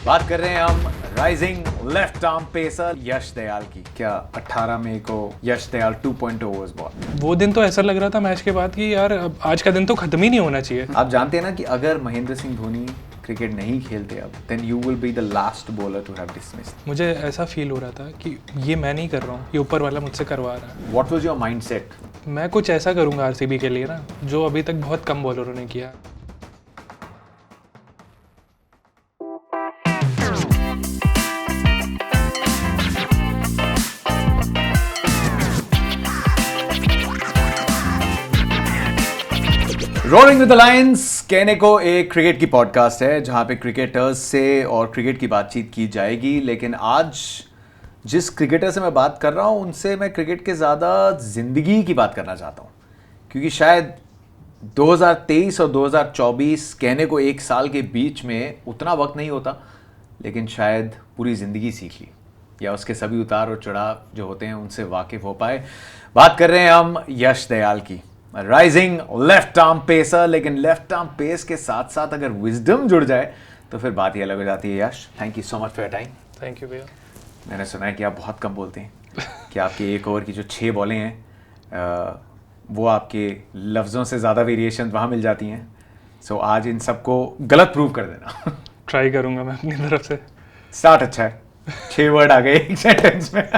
बात कर रहे हैं हम राइजिंग लेफ्ट आर्म पेसर यश दयाल की। क्या 18 मई को यश दयाल 2.0 वाज बॉर्न। वो दिन तो ऐसा लग रहा था मैच के बाद कि यार अब आज का दिन तो खत्म ही नहीं होना चाहिए। आप जानते हैं ना कि अगर महेंद्र सिंह धोनी क्रिकेट नहीं खेलते अब, then you will be the last bowler to have dismissed. मुझे ऐसा फील हो रहा था कि ये मैं नहीं कर रहा हूँ, ये ऊपर वाला मुझसे करवा रहा है। What was your mindset? मैं कुछ ऐसा करूँगा आरसीबी के लिए ना, जो अभी तक बहुत कम बॉलरों ने किया। रोलिंग विद द लायंस कहने को एक क्रिकेट की पॉडकास्ट है जहां पे क्रिकेटर्स से और क्रिकेट की बातचीत की जाएगी। लेकिन आज जिस क्रिकेटर से मैं बात कर रहा हूं उनसे मैं क्रिकेट के ज़्यादा ज़िंदगी की बात करना चाहता हूं, क्योंकि शायद 2023 और 2024 कहने को एक साल के बीच में उतना वक्त नहीं होता, लेकिन शायद पूरी ज़िंदगी सीख ली या उसके सभी उतार और चढ़ाव जो होते हैं उनसे वाकिफ हो पाए। बात कर रहे हैं हम यश दयाल की, राइजिंग लेफ्ट आर्म पेसर। लेकिन लेफ्ट आर्म पेस के साथ साथ अगर विजडम जुड़ जाए तो फिर बात ही अलग हो जाती है। Yash, thank you so much for your time. Thank you भैया। मैंने सुना है कि आप बहुत कम बोलते हैं कि आपके एक ओवर की जो 6 बॉलें हैं वो आपके लफ्ज़ों से ज़्यादा वेरिएशन वहाँ मिल जाती हैं। सो आज इन सबको गलत प्रूव कर देना। ट्राई करूँगा मैं अपनी तरफ से। स्टार्ट अच्छा है, 6 वर्ड आ गए एक सेंटेंस में।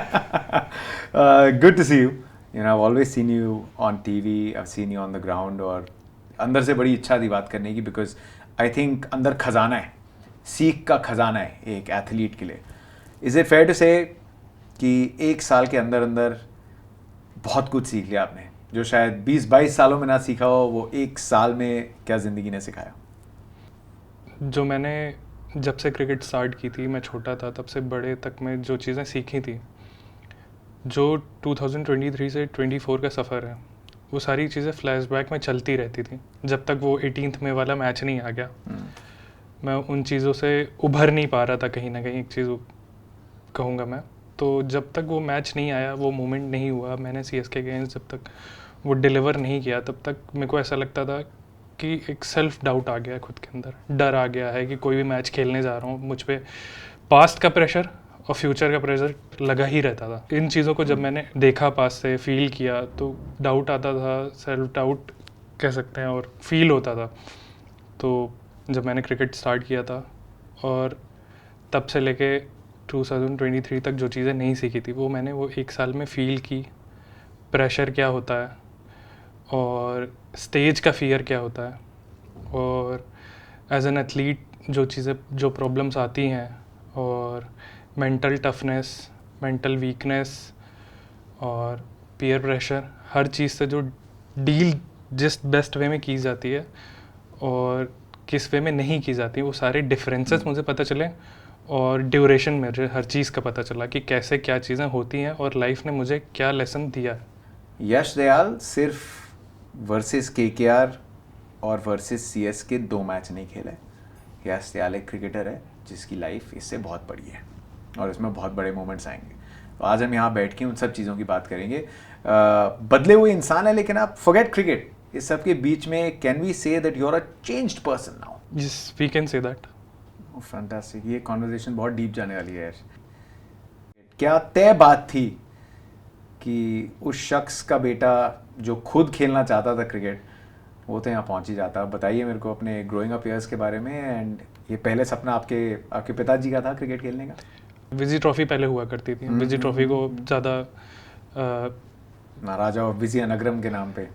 Good to see you. You know, I've always seen you on TV, I've seen you on the ground, और अंदर से बड़ी इच्छा थी बात करने की, बिकॉज आई थिंक अंदर खजाना है, सीख का खजाना है एक एथलीट के लिए। इज़ इट फेयर टू से कि एक साल के अंदर अंदर बहुत कुछ सीख लिया आपने, जो शायद 20-22 सालों में ना सीखा हो, वो एक साल में क्या ज़िंदगी ने सिखाया? जो मैंने जब से क्रिकेट स्टार्ट की थी, मैं छोटा था तब से बड़े तक में जो चीज़ें सीखी थी, जो 2023 से 24 का सफ़र है, वो सारी चीज़ें फ्लैशबैक में चलती रहती थी जब तक वो 18th में वाला मैच नहीं आ गया। मैं उन चीज़ों से उभर नहीं पा रहा था, कहीं ना कहीं एक चीज़ कहूँगा मैं। तो जब तक वो मैच नहीं आया, वो मोमेंट नहीं हुआ, मैंने सीएसके के अगेंस्ट जब तक वो डिलीवर नहीं किया, तब तक मेरे को ऐसा लगता था कि एक सेल्फ डाउट आ गया है खुद के अंदर, डर आ गया है कि कोई भी मैच खेलने जा रहा हूँ, मुझ पे पास्ट का प्रेशर और फ्यूचर का प्रेशर लगा ही रहता था। इन चीज़ों को जब मैंने देखा, पास से फील किया, तो डाउट आता था, सेल्फ डाउट कह सकते हैं, और फील होता था। तो जब मैंने क्रिकेट स्टार्ट किया था और तब से लेके 2023 तक जो चीज़ें नहीं सीखी थी, वो मैंने वो एक साल में फ़ील की। प्रेशर क्या होता है, और स्टेज का फियर क्या होता है, और एज एन एथलीट जो चीज़ें, जो प्रॉब्लम्स आती हैं, और मेंटल टफनेस, मेंटल वीकनेस और पीयर प्रेशर, हर चीज़ से जो डील जिस बेस्ट वे में की जाती है और किस वे में नहीं की जाती, वो सारे डिफरेंसेस मुझे पता चले, और ड्यूरेशन में हर चीज़ का पता चला कि कैसे क्या चीज़ें होती हैं और लाइफ ने मुझे क्या लेसन दिया। यश दयाल सिर्फ वर्सेस केकेआर और वर्सेस सीएसके 2 मैच नहीं खेला है। यश दयाल एक क्रिकेटर है जिसकी लाइफ इससे बहुत बड़ी है और इसमें बहुत बड़े मोमेंट्स आएंगे। तो आज हम यहाँ बैठ के उन सब चीज़ों की बात करेंगे। बदले हुए इंसान है, लेकिन आप फॉरगेट क्रिकेट, इस सब के बीच में can we say that you are a changed person now? Yes, we can say that. Fantastic. ये कॉन्वर्सेशन बहुत डीप जाने वाली है यार। क्या तय बात थी कि उस शख्स का बेटा जो खुद खेलना चाहता था क्रिकेट, वो तो यहाँ पहुँच ही जाता? बताइए मेरे को अपने ग्रोइंग अप ईयर्स के बारे में। एंड ये पहले सपना आपके पिताजी का था क्रिकेट खेलने का? विजी ट्रॉफी पहले हुआ करती थी। विजी ट्रॉफी को ज़्यादा राजा विजयनगरम के नाम पे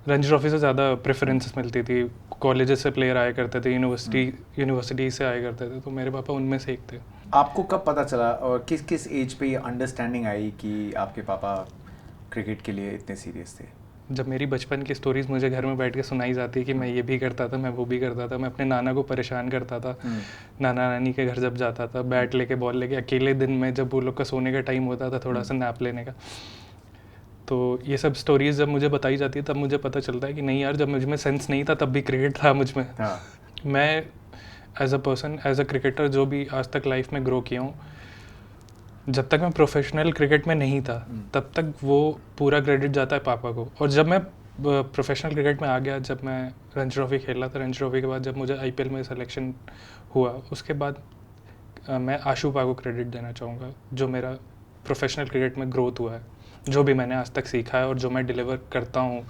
रणजी ट्रॉफी से ज़्यादा प्रेफरेंस मिलती थी। कॉलेजेस से प्लेयर आया करते थे, यूनिवर्सिटी से आया करते थे, तो मेरे पापा उनमें से एक थे। आपको कब पता चला और किस किस एज पे ये अंडरस्टैंडिंग आई कि आपके पापा क्रिकेट के लिए इतने सीरियस थे? जब मेरी बचपन की स्टोरीज मुझे घर में बैठ के सुनाई जाती कि मैं ये भी करता था, मैं वो भी करता था, मैं अपने नाना को परेशान करता था, नाना नानी के घर जब जाता था, बैट लेके बॉल लेके, अकेले दिन में जब वो लोग का सोने का टाइम होता था, थोड़ा सा नैप लेने का, तो ये सब स्टोरीज जब मुझे बताई जाती है तब मुझे पता चलता है कि नहीं यार, जब मुझ में सेंस नहीं था तब भी क्रिकेट था मुझ में। मैं as a person, as a cricketer जो भी आज तक लाइफ में ग्रो किया हूँ, जब तक मैं प्रोफेशनल क्रिकेट में नहीं था तब तक वो पूरा क्रेडिट जाता है पापा को। और जब मैं प्रोफेशनल क्रिकेट में आ गया, जब मैं रणजी ट्रॉफी खेल रहा था, रणजी ट्रॉफी के बाद जब मुझे आईपीएल में सिलेक्शन हुआ, उसके बाद मैं आशुपा को क्रेडिट देना चाहूँगा, जो मेरा प्रोफेशनल क्रिकेट में ग्रोथ हुआ है, जो भी मैंने आज तक सीखा है और जो मैं डिलीवर करता हूँ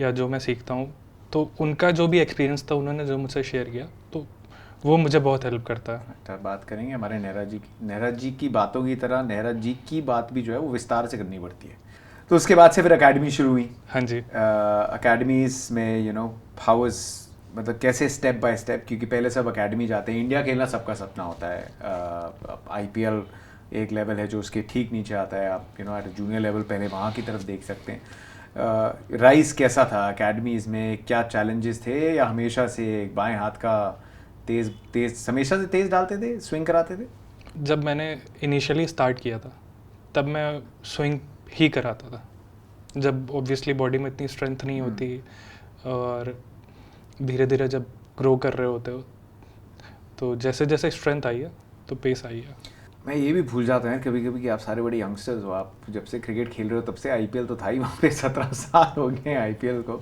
या जो मैं सीखता हूँ, तो उनका जो भी एक्सपीरियंस था उन्होंने जो मुझसे शेयर किया, तो वो मुझे बहुत हेल्प करता है। अच्छा, बात करेंगे हमारे नेहरा जी की बातों की तरह नेहरा जी की बात भी जो है वो विस्तार से करनी पड़ती है। तो उसके बाद से फिर एकेडमी शुरू हुई। हाँ जी। एकेडमीज में हाउस मतलब कैसे स्टेप बाय स्टेप, क्योंकि पहले सब एकेडमी जाते हैं, इंडिया खेलना सबका सपना होता है। आईपीएल एक लेवल है जो उसके ठीक नीचे आता है, आप एट जूनियर लेवल पहले वहाँ की तरफ देख सकते हैं। राइज कैसा था एकेडमीज़ में, क्या चैलेंजेस थे, या हमेशा से बाएं हाथ का तेज हमेशा से तेज डालते थे, स्विंग कराते थे? जब मैंने इनिशियली स्टार्ट किया था तब मैं स्विंग ही कराता था, जब ऑब्वियसली बॉडी में इतनी स्ट्रेंथ नहीं होती, और धीरे धीरे जब ग्रो कर रहे होते हो तो जैसे जैसे स्ट्रेंथ आई है तो पेस आई है। मैं ये भी भूल जाता हूँ कभी कभी कि आप सारे बड़े यंगस्टर्स हो, आप जब से क्रिकेट खेल रहे हो तब से आईपीएल तो था ही वहाँ पे, 17 साल हो गए आईपीएल को।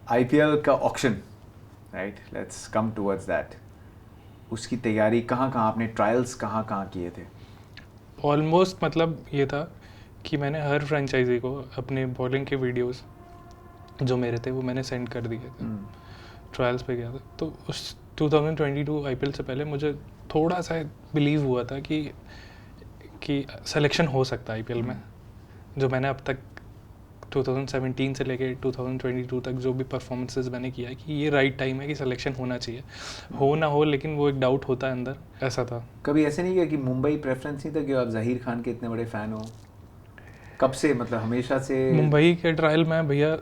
आईपीएल का auction, right, let's come towards that. उसकी तैयारी कहाँ कहाँ, आपने ट्रायल्स कहाँ कहाँ किए थे? ऑलमोस्ट मतलब ये था कि मैंने हर फ्रेंचाइजी को अपने बॉलिंग के वीडियोस जो मेरे थे वो मैंने सेंड कर दिए थे। ट्रायल्स पे गया था, तो उस 2022 आईपीएल से पहले मुझे थोड़ा सा बिलीव हुआ था कि सिलेक्शन हो सकता है आईपीएल में। जो मैंने अब तक 2017 से लेके 2022 तक जो भी परफॉर्मेंसेस मैंने किया है कि ये राइट टाइम है कि सिलेक्शन होना चाहिए, हो ना हो, लेकिन वो एक डाउट होता है अंदर, ऐसा था। कभी ऐसे नहीं किया कि मुंबई प्रेफरेंस नहीं था कि आप ज़हीर खान के इतने बड़े फ़ैन हो? कब से, मतलब हमेशा से? मुंबई के ट्रायल मैं भैया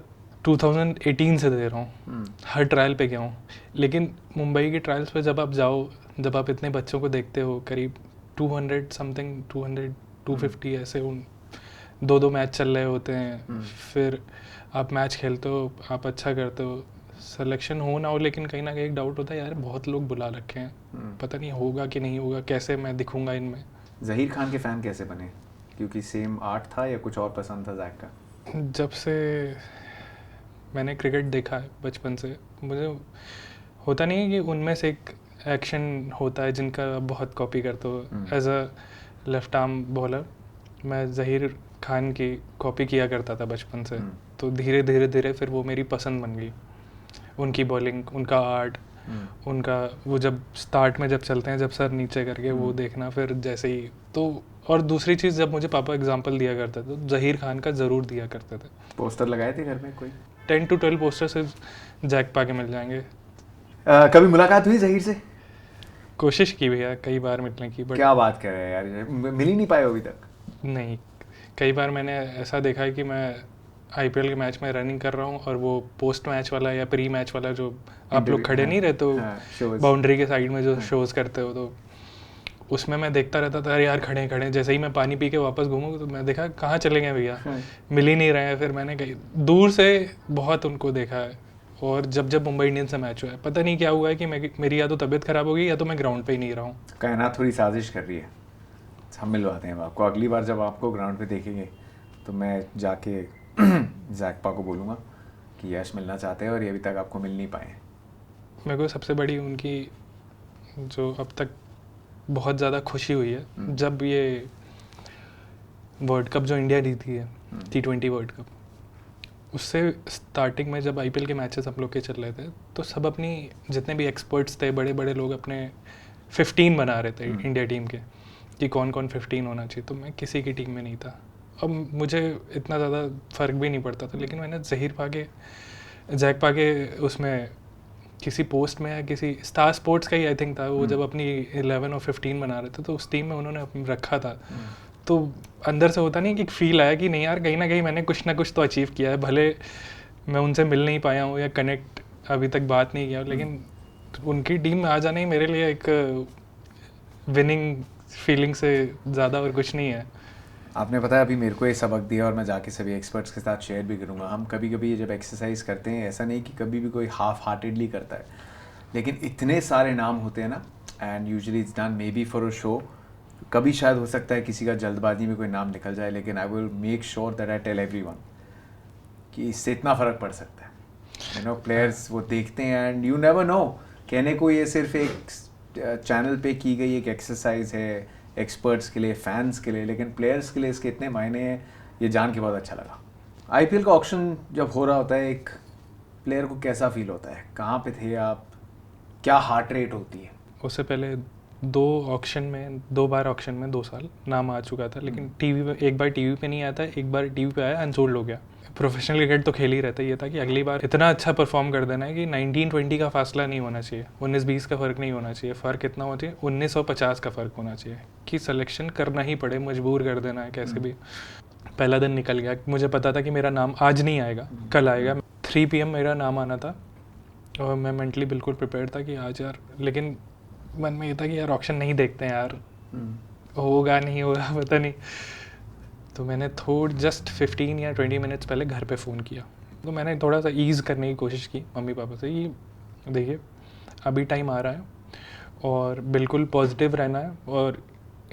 2018 से दे रहा हूँ, हर ट्रायल पे गया हूँ, लेकिन मुंबई के ट्रायल्स पे जब आप जाओ, जब आप इतने बच्चों को देखते हो, करीब 200 समथिंग 250 ऐसे दो दो मैच चल रहे होते हैं, फिर आप मैच खेलते हो, आप अच्छा करते हो, सिलेक्शन हो ना हो, लेकिन कहीं ना कहीं एक डाउट होता है यार बहुत लोग बुला रखे हैं, पता नहीं होगा कि नहीं होगा, कैसे मैं दिखूंगा इनमें। ज़हीर खान के फ़ैन कैसे बने? क्योंकि सेम आर्ट था या कुछ और पसंद था जैक का? जब से मैंने क्रिकेट देखा है बचपन से, मुझे होता नहीं है कि उनमें से एक एक्शन होता है जिनका आप बहुत कॉपी करते हो। As a left arm bowler मैं ज़हीर खान की कॉपी किया करता था बचपन से, तो धीरे धीरे धीरे फिर वो मेरी पसंद बन गई, उनकी बॉलिंग, उनका आर्ट, उनका वो जब स्टार्ट में जब चलते हैं, जब सर नीचे करके वो देखना, फिर जैसे ही तो। और दूसरी चीज़, जब मुझे पापा एग्जांपल दिया करते थे तो ज़हीर खान का ज़रूर दिया करते थे। पोस्टर लगाए थे घर में कोई? 10 to 12 पोस्टर से जैक पा के मिल जाएंगे। कभी मुलाकात हुई ज़हीर से? कोशिश की भैया कई बार मिलने की, बट क्या बात कर रहे हैं यार, मिल ही नहीं पाए अभी तक? नहीं। कई बार मैंने ऐसा देखा है कि मैं आईपीएल के मैच में रनिंग कर रहा हूँ और वो पोस्ट मैच वाला या प्री मैच वाला जो आप लोग खड़े नहीं रहते हो बाउंड्री के साइड में जो शोज़ करते हो, तो उसमें मैं देखता रहता था, अरे यार खड़े खड़े, जैसे ही मैं पानी पी के वापस घूमूँ तो मैं देखा कहाँ चले गए भैया, मिल ही नहीं रहे हैं। फिर मैंने कहीं दूर से बहुत उनको देखा है, और जब जब मुंबई इंडियंस से मैच हुआ है, पता नहीं क्या हुआ है कि मेरी या तो तबीयत ख़राब हो गई या तो मैं ग्राउंड पे ही नहीं रहा हूँ। कायनात थोड़ी साजिश कर रही है, हम मिलवाते हैं आपको। अगली बार जब आपको ग्राउंड पे देखेंगे तो मैं जाके जैकपा को बोलूँगा कि यश मिलना चाहते हैं और ये अभी तक आपको मिल नहीं पाए। मेरे को सबसे बड़ी उनकी जो अब तक बहुत ज़्यादा खुशी हुई है, जब ये वर्ल्ड कप जो इंडिया जीती है, T20 वर्ल्ड कप, उससे स्टार्टिंग में जब आईपीएल के मैचेस हम लोग के चल रहे थे, तो सब अपनी जितने भी एक्सपर्ट्स थे, बड़े बड़े लोग अपने 15 बना रहे थे इंडिया टीम के, कि कौन कौन 15 होना चाहिए, तो मैं किसी की टीम में नहीं था। अब मुझे इतना ज़्यादा फ़र्क भी नहीं पड़ता था, लेकिन मैंने जैक पाके उसमें किसी पोस्ट में या किसी स्टार स्पोर्ट्स का ही आई थिंक था वो, जब अपनी 11 और 15 बना रहे थे, तो उस टीम में उन्होंने रखा था, तो अंदर से होता नहीं कि फील आया कि नहीं यार कहीं ना कहीं मैंने कुछ ना कुछ तो अचीव किया है, भले मैं उनसे मिल नहीं पाया हूँ या कनेक्ट अभी तक बात नहीं किया, लेकिन उनकी टीम में आ जाना ही मेरे लिए एक विनिंग फीलिंग से ज़्यादा और कुछ नहीं है। आपने पता है अभी मेरे को ये सबक दिया, और मैं जाके सभी एक्सपर्ट्स के साथ शेयर भी करूँगा। हम कभी कभी जब एक्सरसाइज करते हैं, ऐसा नहीं कि कभी भी कोई हाफ हार्टेडली करता है, लेकिन इतने सारे नाम होते हैं ना, and usually it's done may be for a show. कभी शायद हो सकता है किसी का जल्दबाजी में कोई नाम निकल जाए, लेकिन I will make sure that I tell everyone कि इससे इतना फ़र्क पड़ सकता है। प्लेयर्स वो देखते हैं, एंड यू नेवर नो, कहने को ये सिर्फ एक चैनल पे की गई एक एक्सरसाइज है एक्सपर्ट्स के लिए, फैंस के लिए, लेकिन प्लेयर्स के लिए इसके इतने मायने हैं, ये जान के बहुत अच्छा लगा। आईपीएल का ऑक्शन जब हो रहा होता है, एक प्लेयर को कैसा फील होता है? कहाँ पे थे आप? क्या हार्ट रेट होती है? उससे पहले 2 बार ऑक्शन में 2 साल नाम आ चुका था, लेकिन टीवी पे एक बार टीवी पे नहीं आया था, एक बार टीवी पे आया, अनसोल्ड हो गया। प्रोफेशनल क्रिकेट तो खेल ही रहता है, ये था कि अगली बार इतना अच्छा परफॉर्म कर देना है कि 19-20 का फासला नहीं होना चाहिए, 19-20 का फ़र्क नहीं होना चाहिए, फ़र्क इतना होना चाहिए 1950 का फ़र्क होना चाहिए कि सिलेक्शन करना ही पड़े, मजबूर कर देना है कैसे भी। पहला दिन निकल गया, मुझे पता था कि मेरा नाम आज नहीं आएगा, कल आएगा। 3 PM मेरा नाम आना था और मैं मेंटली बिल्कुल प्रिपेयर था कि आज यार, लेकिन मन में ये था कि यार ऑक्शन नहीं देखते हैं यार, होगा नहीं होगा पता नहीं। तो मैंने जस्ट 15 या 20 मिनट्स पहले घर पे फ़ोन किया। तो मैंने थोड़ा सा ईज़ करने की कोशिश की मम्मी पापा से कि देखिए अभी टाइम आ रहा है और बिल्कुल पॉजिटिव रहना है, और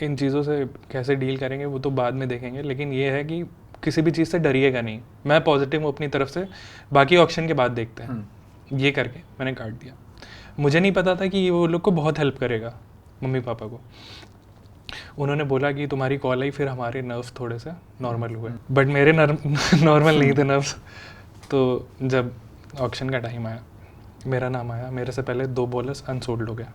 इन चीज़ों से कैसे डील करेंगे वो तो बाद में देखेंगे, लेकिन ये है कि किसी भी चीज़ से डरिएगा नहीं, मैं पॉजिटिव हूँ अपनी तरफ से, बाकी ऑक्शन के बाद देखते हैं। ये करके मैंने काट दिया। मुझे नहीं पता था कि ये वो लोग को बहुत हेल्प करेगा, मम्मी पापा को। उन्होंने बोला कि तुम्हारी कॉल आई, फिर हमारे नर्व्स थोड़े से नॉर्मल हुए, बट मेरे नॉर्मल नहीं थे नर्व्स। तो जब ऑक्शन का टाइम आया, मेरा नाम आया, मेरे से पहले 2 बॉलर्स अनसोल्ड हो गया,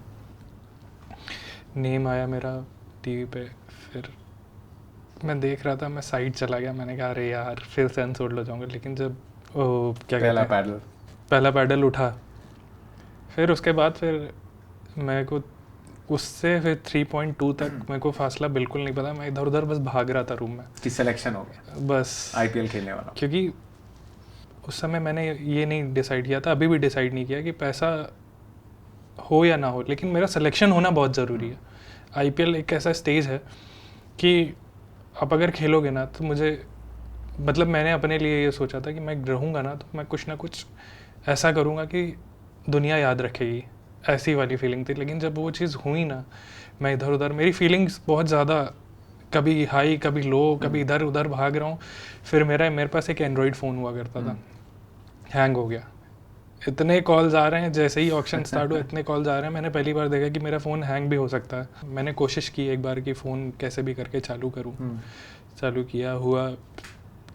नेम आया मेरा टीवी पे। फिर मैं देख रहा था, मैं साइड चला गया, मैंने कहा अरे यार फिर से अनसोल्ड हो जाऊंगा। लेकिन जब क्या कहते हैं, पहला पैडल उठा, फिर उसके बाद फिर मेरे को उससे फिर 3.2 तक मेरे को फासला बिल्कुल नहीं पता, मैं इधर उधर बस भाग रहा था रूम में कि सिलेक्शन हो गया बस आईपीएल खेलने वाला। क्योंकि उस समय मैंने ये नहीं डिसाइड किया था, अभी भी डिसाइड नहीं किया कि पैसा हो या ना हो, लेकिन मेरा सिलेक्शन होना बहुत ज़रूरी है। आईपीएल एक ऐसा स्टेज है कि आप अगर खेलोगे ना तो मुझे, मतलब मैंने अपने लिए ये सोचा था कि मैं रहूँगा ना तो मैं कुछ ना कुछ ऐसा करूँगा कि दुनिया याद रखेगी, ऐसी वाली फीलिंग थी। लेकिन जब वो चीज़ हुई ना, मैं इधर उधर, मेरी फीलिंग्स बहुत ज़्यादा कभी हाई कभी लो, कभी इधर उधर भाग रहा हूँ। फिर मेरे पास एक एंड्रॉयड फ़ोन हुआ करता था, हैंग हो गया, इतने कॉल्स आ रहे हैं, जैसे ही ऑक्शन स्टार्ट हुआ इतने कॉल्स आ रहे हैं। मैंने पहली बार देखा कि मेरा फ़ोन हैंग भी हो सकता है। मैंने कोशिश की एक बार कि फ़ोन कैसे भी करके चालू करूँ, चालू किया, हुआ,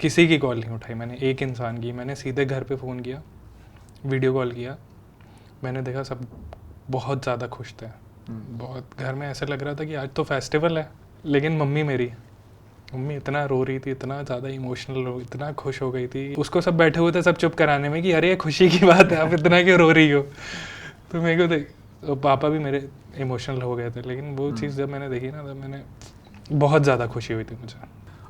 किसी की कॉल नहीं उठाई मैंने, एक इंसान की। मैंने सीधे घर पे फ़ोन किया, वीडियो कॉल किया, मैंने देखा सब बहुत ज़्यादा खुश थे, बहुत, घर में ऐसा लग रहा था कि आज तो फेस्टिवल है। लेकिन मम्मी इतना रो रही थी, इतना ज़्यादा इमोशनल हो, इतना खुश हो गई थी। उसको सब बैठे हुए थे सब चुप कराने में कि अरे ये खुशी की बात है, आप इतना क्यों रो रही हो। तो मेरे को देख, पापा भी मेरे इमोशनल हो गए थे। लेकिन वो चीज़ जब मैंने देखी ना, तब मैंने बहुत ज़्यादा खुशी हुई थी मुझे।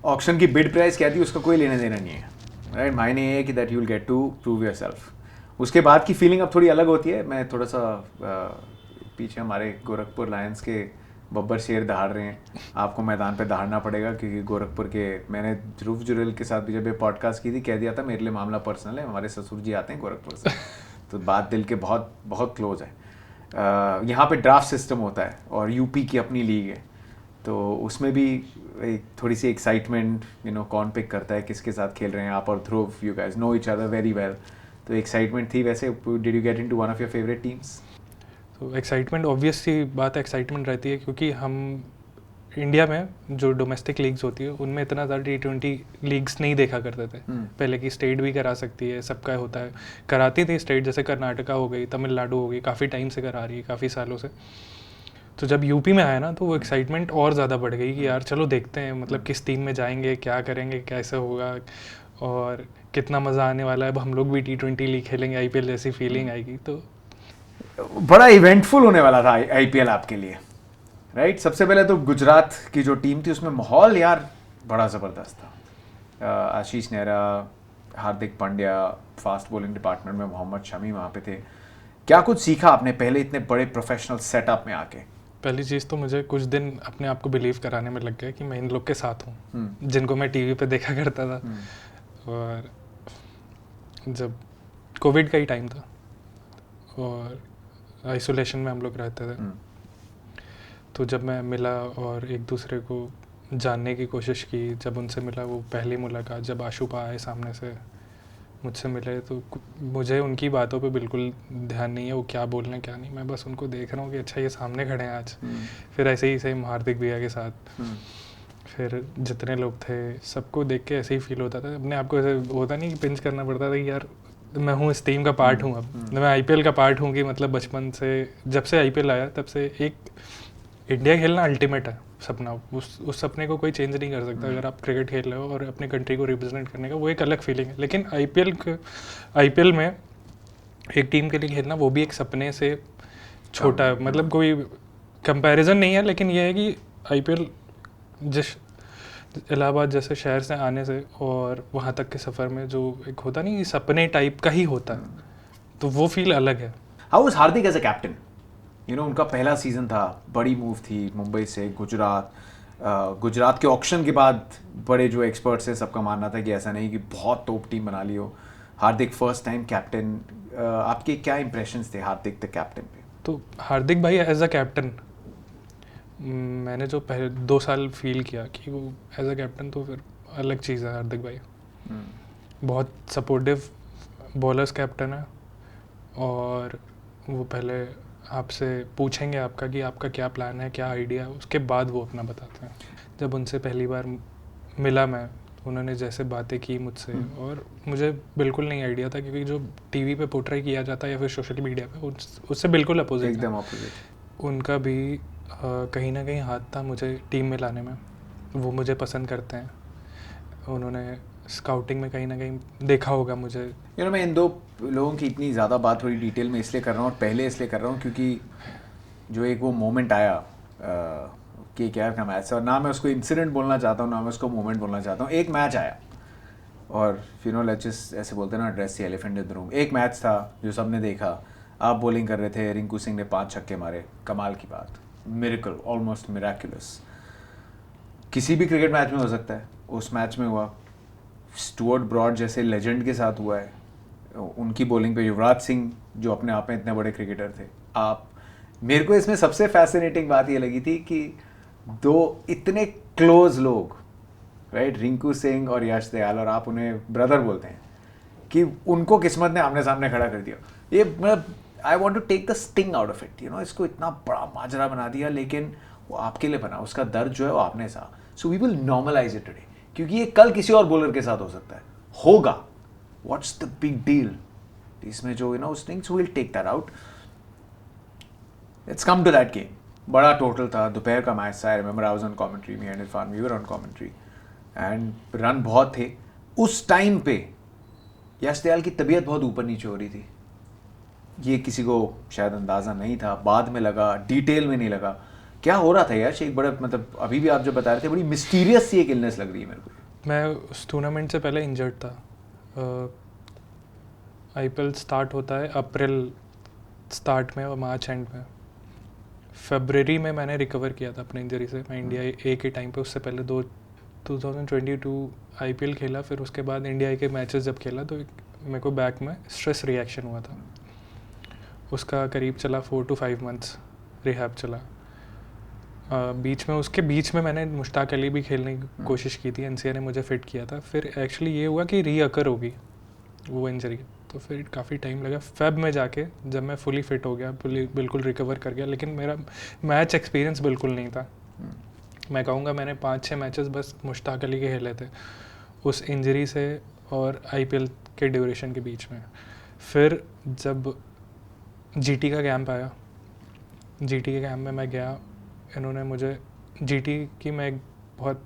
ऑक्शन की बिड प्राइस क्या थी उसका कोई लेना देना नहीं है, राइट? मायने ये है कि that you will get to prove yourself. उसके बाद की फीलिंग अब थोड़ी अलग होती है। मैं थोड़ा सा पीछे हमारे गोरखपुर लायंस के बब्बर शेर दहाड़ रहे हैं, आपको मैदान पे दहाड़ना पड़ेगा, क्योंकि गोरखपुर के, मैंने ध्रुव जुरेल के साथ भी जब ये पॉडकास्ट की थी, कह दिया था मेरे लिए मामला पर्सनल है, हमारे ससुर जी आते हैं गोरखपुर से, तो बात दिल के बहुत बहुत क्लोज है। यहाँ पे ड्राफ्ट सिस्टम होता है और यूपी की अपनी लीग है, तो उसमें भी एक थोड़ी सी एक्साइटमेंट, कौन पिक करता है, किसके साथ खेल रहे हैं आप और Dhruv, you guys know each other very well, तो एक्साइटमेंट थी। वैसे did you get into one of your favourite teams? तो एक्साइटमेंट, ऑब्वियस सी बात है, एक्साइटमेंट रहती है, क्योंकि हम इंडिया में जो डोमेस्टिक लीग्स होती है उनमें इतना ज़्यादा T20 लीग्स नहीं देखा करते थे पहले, की स्टेट भी करा सकती है, सबका होता है, कराती थी स्टेट, जैसे कर्नाटका हो गई, तमिलनाडु हो गई, काफ़ी टाइम से करा रही है, काफ़ी सालों से। तो जब यूपी में आया ना, तो वो एक्साइटमेंट और ज़्यादा बढ़ गई कि यार चलो देखते हैं, मतलब किस टीम में जाएंगे, क्या करेंगे, कैसे होगा, और कितना मज़ा आने वाला है। अब हम लोग भी T20 लीग खेलेंगे, IPL जैसी फीलिंग आएगी। तो बड़ा इवेंटफुल होने वाला था आईपीएल आपके लिए, राइट? सबसे पहले तो गुजरात की जो टीम थी उसमें माहौल यार बड़ा ज़बरदस्त था। आशीष Nehra, Hardik Pandya, fast bowling department में मोहम्मद शमी वहाँ पे थे। क्या कुछ सीखा आपने पहले इतने बड़े प्रोफेशनल सेटअप में आके? पहली चीज़ तो मुझे कुछ दिन अपने आप को बिलीव कराने में लग गया कि मैं इन लोग के साथ हूँ, जिनको मैं टीवी पे देखा करता था। और जब कोविड का ही टाइम था और आइसोलेशन में हम लोग रहते थे, तो जब मैं मिला और एक दूसरे को जानने की कोशिश की, जब उनसे मिला, वो पहली मुलाकात जब आशुपा आए सामने से, मुझसे मिले तो मुझे उनकी बातों पे बिल्कुल ध्यान नहीं है, वो क्या बोल रहे हैं क्या नहीं, मैं बस उनको देख रहा हूँ कि अच्छा ये सामने खड़े हैं आज। फिर ऐसे ही सेम हार्दिक भैया के साथ, फिर जितने लोग थे सबको देख के ऐसे ही फील होता था अपने आप को, ऐसे होता नहीं कि पिंच करना पड़ता था कि यार मैं हूँ इस टीम का पार्ट हूँ, अब मैं आईपीएल का पार्ट हूँ। कि मतलब बचपन से जब से आईपीएल आया तब से एक इंडिया खेलना अल्टीमेट है सपना, उस सपने को कोई चेंज नहीं कर सकता। अगर आप क्रिकेट खेल रहे हो और अपने कंट्री को रिप्रेजेंट करने का, वो एक अलग फीलिंग है। लेकिन आईपीएल में एक टीम के लिए खेलना वो भी एक सपने से छोटा है, मतलब कोई कंपैरिजन नहीं है। लेकिन ये है कि आईपीएल जिस इलाहाबाद जैसे शहर से आने से और वहाँ तक के सफ़र में जो एक होता नहीं, सपने टाइप का ही होता है, तो वो फील अलग है। How was Hardik as a captain? You know उनका पहला सीजन था, बड़ी मूव थी मुंबई से गुजरात। गुजरात के ऑक्शन के बाद बड़े जो एक्सपर्ट्स हैं सबका मानना था कि ऐसा नहीं कि बहुत टॉप टीम बना ली हो। हार्दिक फर्स्ट टाइम कैप्टन, आपके क्या इंप्रेशंस थे हार्दिक द कैप्टन पे? तो हार्दिक भाई एज अ कैप्टन मैंने जो पहले 2 साल फील किया कि वो एज अ कैप्टन, तो फिर अलग चीज़ है। हार्दिक भाई बहुत सपोर्टिव बॉलर्स कैप्टन है, और वो पहले आपसे पूछेंगे आपका कि आपका क्या प्लान है, क्या आइडिया है, उसके बाद वो अपना बताते हैं। जब उनसे पहली बार मिला मैं, तो उन्होंने जैसे बातें की मुझसे, और मुझे बिल्कुल नहीं आइडिया था, क्योंकि जो टीवी पे पोर्ट्रे किया जाता है या फिर सोशल मीडिया पे उससे बिल्कुल अपोजिट एकदम ऑपोजिट। उनका भी कहीं ना कहीं हाथ था मुझे टीम में लाने में। वो मुझे पसंद करते हैं, उन्होंने स्काउटिंग में कहीं ना कहीं देखा होगा मुझे। यू नो मैं इन दो लोगों की इतनी ज़्यादा बात थोड़ी डिटेल में इसलिए कर रहा हूँ, और पहले इसलिए कर रहा हूँ क्योंकि जो एक वो मोमेंट आया कि क्या का मैच, और ना मैं उसको इंसिडेंट बोलना चाहता हूँ ना मैं उसको मोमेंट बोलना चाहता हूँ। एक मैच आया और यू नो लेट्स जस्ट ऐसे बोलते हैं ना, dress the elephant in the room. एक मैच था जो सबने देखा, आप बॉलिंग कर रहे थे, रिंकू सिंह ने 5 छक्के मारे, कमाल की बात, मिरेकल, ऑलमोस्ट मिराक्युलस। किसी भी क्रिकेट मैच में हो सकता है, उस मैच में हुआ। स्टुअर्ट ब्रॉड जैसे लेजेंड के साथ हुआ है, उनकी बॉलिंग पे युवराज सिंह जो अपने आप में इतने बड़े क्रिकेटर थे। आप, मेरे को इसमें सबसे फैसिनेटिंग बात ये लगी थी कि दो इतने क्लोज लोग, राइट, रिंकू सिंह और यश दयाल, और आप उन्हें ब्रदर बोलते हैं, कि उनको किस्मत ने आमने सामने खड़ा कर दिया। ये मतलब I want to take the sting out of it, you know, इसको इतना बड़ा माजरा बना दिया, लेकिन वो आपके लिए बना, उसका दर्द जो है वो आपने सहा। So we will normalise it today, क्योंकि ये कल किसी और बॉलर के साथ हो सकता है, होगा, व्हाट्स द बिग डील? इसमें जो यू नो उस things will take that out. Let's come to that game. बड़ा टोटल था, दोपहर का मैच था। I remember I was on commentary, me and Irfan we were on commentary, and run बहुत थे। उस टाइम पे यश दयाल की तबीयत बहुत ऊपर नीचे हो रही थी। ये किसी को शायद अंदाज़ा नहीं था, बाद में लगा, डिटेल में नहीं लगा। क्या हो रहा था यश? एक बड़ा मतलब अभी भी आप जो बता रहे थे, बड़ी मिस्टीरियस सी एक इलनेस लग रही है मेरे को। मैं उस टूर्नामेंट से पहले इंजर्ड था। आईपीएल स्टार्ट होता है अप्रैल स्टार्ट में और मार्च एंड में। फरवरी में मैंने रिकवर किया था अपने इंजरी से। मैं इंडिया ए के टाइम पे, उससे पहले 2022 आईपीएल खेला, फिर उसके बाद इंडिया ए के मैचेस जब खेला तो मेरे को बैक में स्ट्रेस रिएक्शन हुआ था। उसका करीब चला 4 to 5 months रिहैब चला। उसके बीच में मैंने मुश्ताक अली भी खेलने की कोशिश की थी, एनसीए ने मुझे फिट किया था। फिर एक्चुअली ये हुआ कि रीअकर होगी वो इंजरी, तो फिर काफ़ी टाइम लगा। फेब में जाके जब मैं फुली फिट हो गया, बिल्कुल रिकवर कर गया, लेकिन मेरा मैच एक्सपीरियंस बिल्कुल नहीं था। मैं कहूँगा मैंने 5-6 मैचेस बस मुश्ताक अली के खेले थे उस इंजरी से और आईपीएल के ड्यूरेशन के बीच में। फिर जब जीटी का कैंप आया, जीटी के कैंप में मैं गया, इन्होंने मुझे जीटी की, मैं बहुत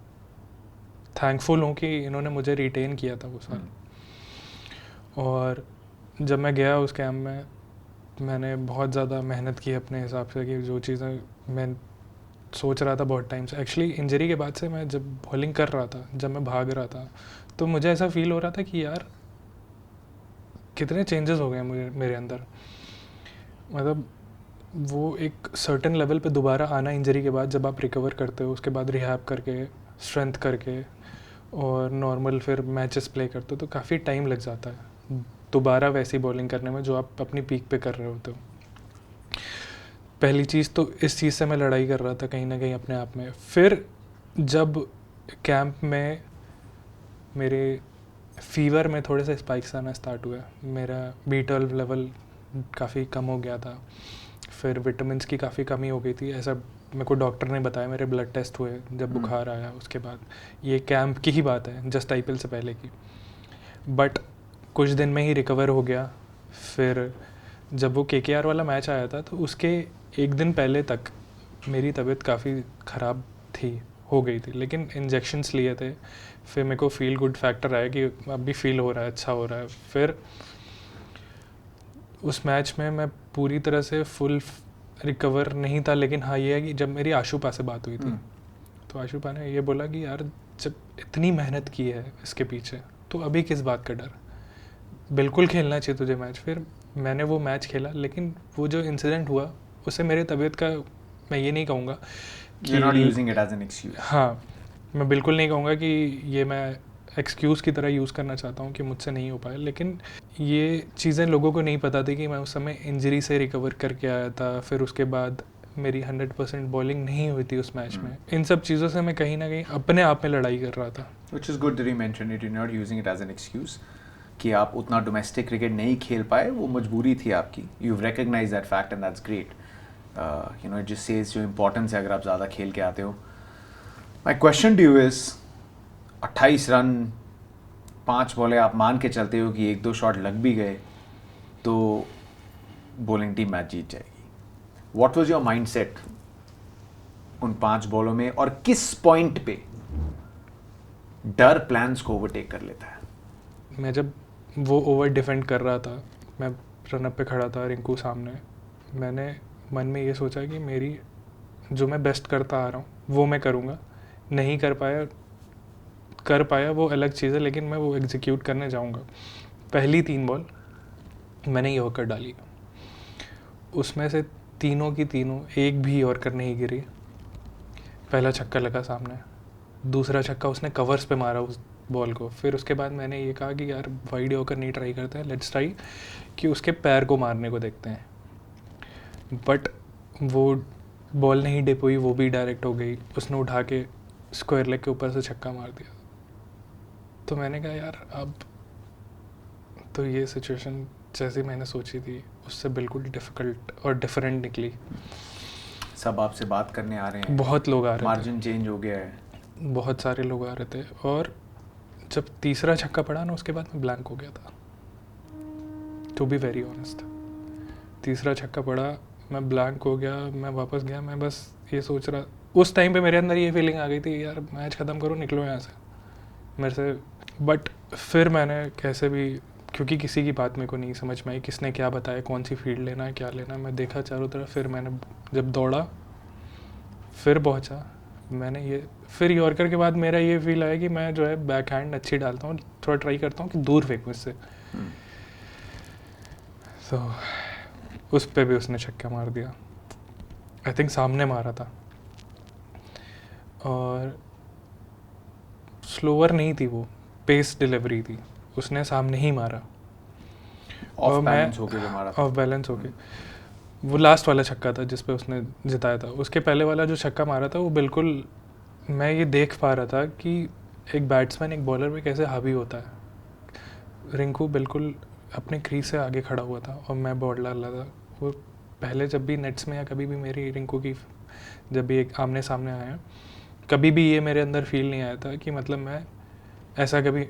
थैंकफुल हूँ कि इन्होंने मुझे रिटेन किया था वो साल। और जब मैं गया उस कैंप में, मैंने बहुत ज़्यादा मेहनत की अपने हिसाब से, कि जो चीज़ें मैं सोच रहा था बहुत टाइम से। एक्चुअली इंजरी के बाद से मैं जब बॉलिंग कर रहा था, जब मैं भाग रहा था, तो मुझे ऐसा फील हो रहा था कि यार कितने चेंजेस हो गए मुझे मेरे अंदर। मतलब वो एक सर्टेन लेवल पे दोबारा आना इंजरी के बाद, जब आप रिकवर करते हो, उसके बाद रिहैब करके, स्ट्रेंथ करके और नॉर्मल फिर मैचेस प्ले करते हो, तो काफ़ी टाइम लग जाता है दोबारा वैसी बॉलिंग करने में जो आप अपनी पीक पे कर रहे होते हो। पहली चीज़ तो इस चीज़ से मैं लड़ाई कर रहा था कहीं ना कहीं अपने आप में। फिर जब कैंप में मेरे फीवर में थोड़े से स्पाइक्स आना स्टार्ट हुआ, मेरा B12 लेवल काफ़ी कम हो गया था, फिर विटामिन्स की काफ़ी कमी हो गई थी, ऐसा मेरे को डॉक्टर ने बताया। मेरे ब्लड टेस्ट हुए जब बुखार आया उसके बाद, ये कैंप की ही बात है, जस्ट IPL से पहले की। बट कुछ दिन में ही रिकवर हो गया। फिर जब वो KKR वाला मैच आया था तो उसके एक दिन पहले तक मेरी तबीयत काफ़ी ख़राब हो गई थी, लेकिन इंजेक्शन्स लिए थे। फिर मेरे को फील गुड फैक्टर आया कि अब भी फील हो रहा है, अच्छा हो रहा है। फिर उस मैच में मैं पूरी तरह से फुल रिकवर नहीं था, लेकिन हाँ ये है कि जब मेरी आशुपा से बात हुई थी तो आशुपा ने ये बोला कि यार जब इतनी मेहनत की है इसके पीछे तो अभी किस बात का डर, बिल्कुल खेलना चाहिए तुझे मैच। फिर मैंने वो मैच खेला, लेकिन वो जो इंसिडेंट हुआ उससे मेरी तबीयत का मैं ये नहीं कहूँगा कि You're not using it as an excuse. हाँ, मैं बिल्कुल नहीं कहूँगा कि ये मैं एक्सक्यूज़ की तरह यूज़ करना चाहता हूँ कि मुझसे नहीं हो पाया, लेकिन ये चीज़ें लोगों को नहीं पता थी कि मैं उस समय इंजरी से रिकवर करके आया था। फिर उसके बाद मेरी 100% बॉलिंग नहीं हुई थी उस मैच में। इन सब चीज़ों से मैं कहीं ना कहीं अपने आप में लड़ाई कर रहा था। Which is good that you mentioned it. You're not using it as an excuse कि आप उतना डोमेस्टिक क्रिकेट नहीं खेल पाए, वो मजबूरी थी आपकी. You've recognized that fact and that's great. It just says जो importance है अगर आप ज़्यादा खेल के आते हो. My question to you is 28 run 5 बॉलें आप मान के चलते हो कि 1-2 शॉट लग भी गए तो बॉलिंग टीम मैच जीत जाएगी. What was your mindset उन 5 बॉलों में, और किस पॉइंट पे डर प्लान्स को ओवरटेक कर लेता है? मैं जब वो ओवर डिफेंड कर रहा था, मैं रनअप पे खड़ा था रिंकू सामने, मैंने मन में ये सोचा कि मेरी जो मैं बेस्ट करता आ रहा हूँ वो मैं करूँगा। नहीं कर पाया वो अलग चीज़ है, लेकिन मैं वो एग्जीक्यूट करने जाऊँगा। पहली 3 बॉल मैंने यॉर्कर डाली, उसमें से तीनों की तीनों एक भी यॉर्कर नहीं गिरी। पहला छक्का लगा सामने, दूसरा छक्का उसने कवर्स पे मारा उस बॉल को। फिर उसके बाद मैंने ये कहा कि यार वाइड यॉर्कर नहीं ट्राई करते हैं, लेट्स ट्राई कि उसके पैर को मारने को देखते हैं। बट वो बॉल नहीं डिप हुई, वो भी डायरेक्ट हो गई, उसने उठा के स्क्वायर लेग के ऊपर से छक्का मार दिया। तो मैंने कहा यार अब तो ये सिचुएशन जैसी मैंने सोची थी उससे बिल्कुल डिफ़िकल्ट और डिफरेंट निकली। सब आपसे बात करने आ रहे हैं, बहुत लोग आ रहे थे, मार्जिन चेंज हो गया है, बहुत सारे लोग आ रहे थे। और जब तीसरा छक्का पड़ा ना उसके बाद मैं ब्लैंक हो गया था, टू बी वेरी ऑनेस्ट। तीसरा छक्का पड़ा, मैं ब्लैंक हो गया, मैं वापस गया, मैं बस ये सोच रहा, उस टाइम पे मेरे अंदर ये फीलिंग आ गई थी यार मैच ख़त्म करो, निकलो यहाँ से मेरे से। बट फिर मैंने कैसे भी, क्योंकि किसी की बात मेरे को नहीं समझ में आई, किसने क्या बताया कौन सी फील्ड लेना है क्या लेना है, मैं देखा चारों तरफ। फिर मैंने जब दौड़ा फिर पहुंचा, मैंने ये फिर यॉर्कर के बाद मेरा ये फील आया कि मैं जो है बैक हैंड अच्छी डालता हूँ, थोड़ा ट्राई करता हूँ कि दूर फेंकूँ इससे। तो उस पर भी उसने छक्का मार दिया, आई थिंक सामने मारा था, और स्लोअर नहीं थी वो, पेस डिलीवरी थी, उसने सामने ही मारा। ऑफ बैलेंस होके जो मारा था। ऑफ बैलेंस होके, वो लास्ट वाला छक्का था जिस पे उसने जिताया था। उसके पहले वाला जो छक्का मारा था वो बिल्कुल मैं ये देख पा रहा था कि एक बैट्समैन एक बॉलर पे कैसे हावी होता है। रिंकू बिल्कुल अपने क्रीज से आगे खड़ा हुआ था और मैं बॉल डाल रहा था। वो पहले जब भी नेट्स में या कभी भी मेरी रिंकू की जब भी एक आमने सामने आया, कभी भी ये मेरे अंदर फील नहीं आया था कि मतलब मैं ऐसा कभी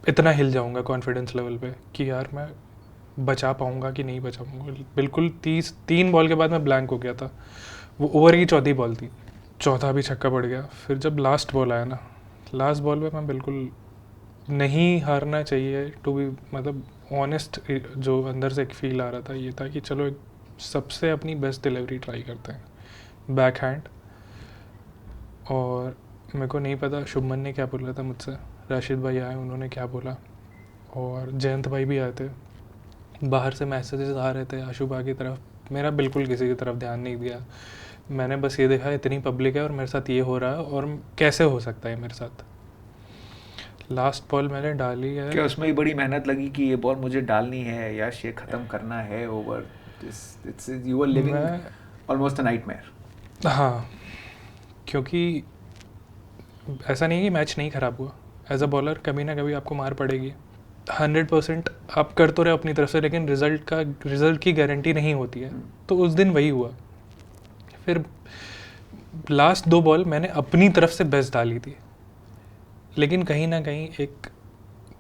इतना हिल जाऊंगा कॉन्फिडेंस लेवल पे कि यार मैं बचा पाऊंगा कि नहीं बचा पाऊंगा। बिल्कुल 3 बॉल के बाद मैं ब्लैंक हो गया था। वो ओवर की चौथी बॉल थी, चौथा भी छक्का पड़ गया। फिर जब लास्ट बॉल आया ना, लास्ट बॉल पे मैं बिल्कुल नहीं हारना चाहिए टू बी मतलब ऑनेस्ट, जो अंदर से एक फील आ रहा था ये था कि चलो एक सबसे अपनी बेस्ट डिलीवरी ट्राई करते हैं, बैक हैंड। और मेरे को नहीं पता शुभमन ने क्या बोला था मुझसे, राशिद भाई आए उन्होंने क्या बोला, और जयंत भाई भी आए थे। बाहर से मैसेजेस आ रहे थे आशुभा की तरफ, मेरा बिल्कुल किसी की तरफ ध्यान नहीं दिया। मैंने बस ये देखा इतनी पब्लिक है और मेरे साथ ये हो रहा है और कैसे हो सकता है मेरे साथ। लास्ट बॉल मैंने डाली है। क्या उसमें बड़ी मेहनत लगी कि ये बॉल मुझे डालनी है, यश ये ख़त्म करना है over? You are living almost a nightmare. हाँ, क्योंकि ऐसा नहीं है कि मैच नहीं ख़राब हुआ, एज अ बॉलर कभी ना कभी आपको मार पड़ेगी, 100% आप कर तो रहे अपनी तरफ से, लेकिन रिजल्ट की गारंटी नहीं होती है। तो उस दिन वही हुआ। फिर लास्ट 2 बॉल मैंने अपनी तरफ से बेस्ट डाली थी, लेकिन कहीं ना कहीं एक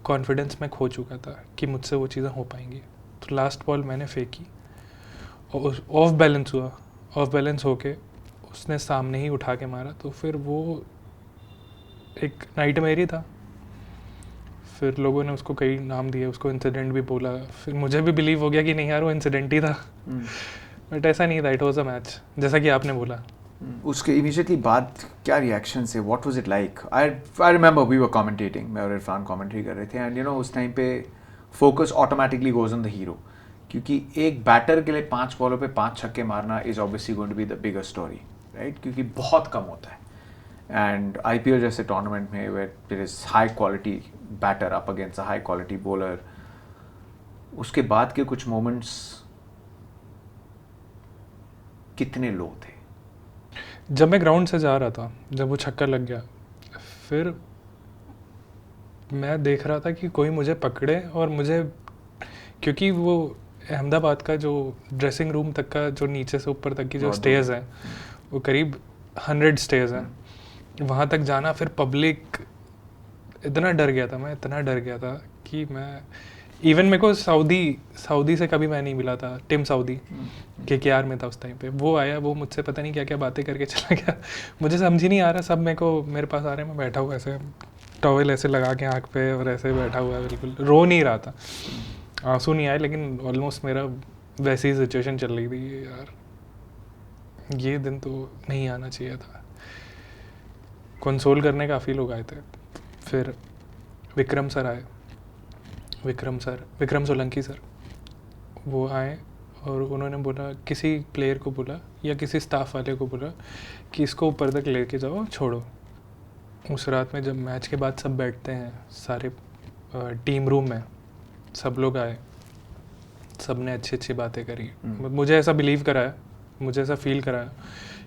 कॉन्फिडेंस मैं खो चुका था कि मुझसे वो चीज़ें हो पाएंगी। तो लास्ट बॉल मैंने फेंकी और ऑफ बैलेंस हुआ, ऑफ बैलेंस होके उसने सामने ही उठा के मारा। तो फिर वो एक नाइटमेयर ही था। फिर लोगों ने उसको कई नाम दिए, उसको इंसिडेंट भी बोला। फिर मुझे भी बिलीव हो गया कि नहीं यार वो इंसिडेंट ही था, बट ऐसा नहीं था, इट वाज अ मैच, जैसा कि आपने बोला। उसके इमीडिएटली बाद क्या रिएक्शन से, what was it like? I remember we were commentating, मैं और इरफान कमेंट्री कर रहे थे, एंड उस टाइम पे focus automatically goes on the hero, क्योंकि एक बैटर के लिए 5 बॉलों पे 5 छक्के मारना is obviously going to be the bigger story, right? क्योंकि बहुत कम होता है। एंड IPL जैसे टूर्नामेंट में where there is high quality batter up against a high quality bowler, उसके बाद के कुछ मोमेंट्स कितने लो थे? जब मैं ग्राउंड से जा रहा था, जब वो छक्का लग गया, फिर मैं देख रहा था कि कोई मुझे पकड़े और मुझे, क्योंकि वो अहमदाबाद का जो ड्रेसिंग रूम तक का जो नीचे से ऊपर तक की जो बहुत स्टेज है, वो करीब 100 स्टेज हैं। वहाँ तक जाना, फिर पब्लिक, इतना डर गया था मैं, इतना डर गया था कि मैं इवन मेरे को सऊदी से कभी मैं नहीं मिला था, टिम साउदी KKR में था उस टाइम पे। वो आया, वो मुझसे पता नहीं क्या क्या बातें करके चला गया, मुझे समझ ही नहीं आ रहा। सब मेरे पास आ रहे हैं, मैं बैठा हुआ ऐसे टॉवेल ऐसे लगा के आँख पे और ऐसे बैठा हुआ है, बिल्कुल रो नहीं रहा था, आंसू नहीं आए, लेकिन ऑलमोस्ट मेरा वैसी ही सिचुएशन चल रही थी यार, ये दिन तो नहीं आना चाहिए था। कंसोल करने काफ़ी लोग आए थे। फिर विक्रम सर आए, विक्रम सोलंकी सर, वो आए और उन्होंने बोला, किसी प्लेयर को बोला या किसी स्टाफ वाले को बोला कि इसको ऊपर तक लेके जाओ, छोड़ो। उस रात में जब मैच के बाद सब बैठते हैं सारे टीम रूम में, सब लोग आए, सब ने अच्छी अच्छी बातें करी। मुझे ऐसा बिलीव कराया, मुझे ऐसा फील कराया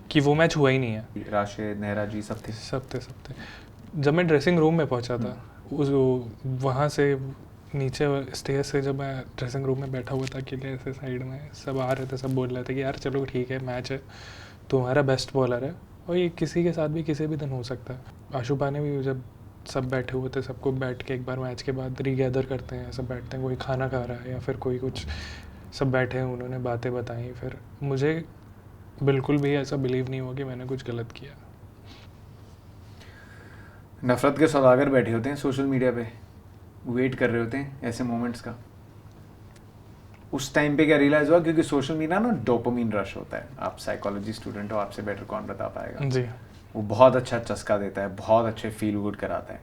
कि वो मैच हुआ ही नहीं है। राशिद, नेहरा जी सब थे। जब मैं ड्रेसिंग रूम में पहुंचा था, उस वहाँ से नीचे स्टेज से जब मैं ड्रेसिंग रूम में बैठा हुआ था अकेले ऐसे साइड में, सब आ रहे थे, सब बोल रहे थे कि यार चलो ठीक है, मैच है, तुम्हारा बेस्ट बॉलर है और ये किसी के साथ भी किसी भी दिन हो सकता है। आशुपा ने भी, जब सब बैठे हुए थे, सबको बैठ के एक बार मैच के बाद रीगैदर करते हैं, सब बैठते हैं, कोई खाना खा रहा है या फिर कोई कुछ, सब बैठे हैं, उन्होंने बातें बताई। फिर मुझे बिल्कुल भी ऐसा बिलीव नहीं हुआ कि मैंने कुछ गलत किया। नफरत के सौदागर बैठे होते हैं सोशल मीडिया पे, वेट कर रहे होते हैं ऐसे मोमेंट्स का। उस टाइम पे क्या रियलाइज हुआ, क्योंकि सोशल मीडिया ना डोपामिन रश होता है, आप साइकोलॉजी स्टूडेंट हो, आपसे बेटर कौन बता पाएगा जी। वो बहुत अच्छा चस्का देता है, बहुत अच्छे फील गुड कराता है,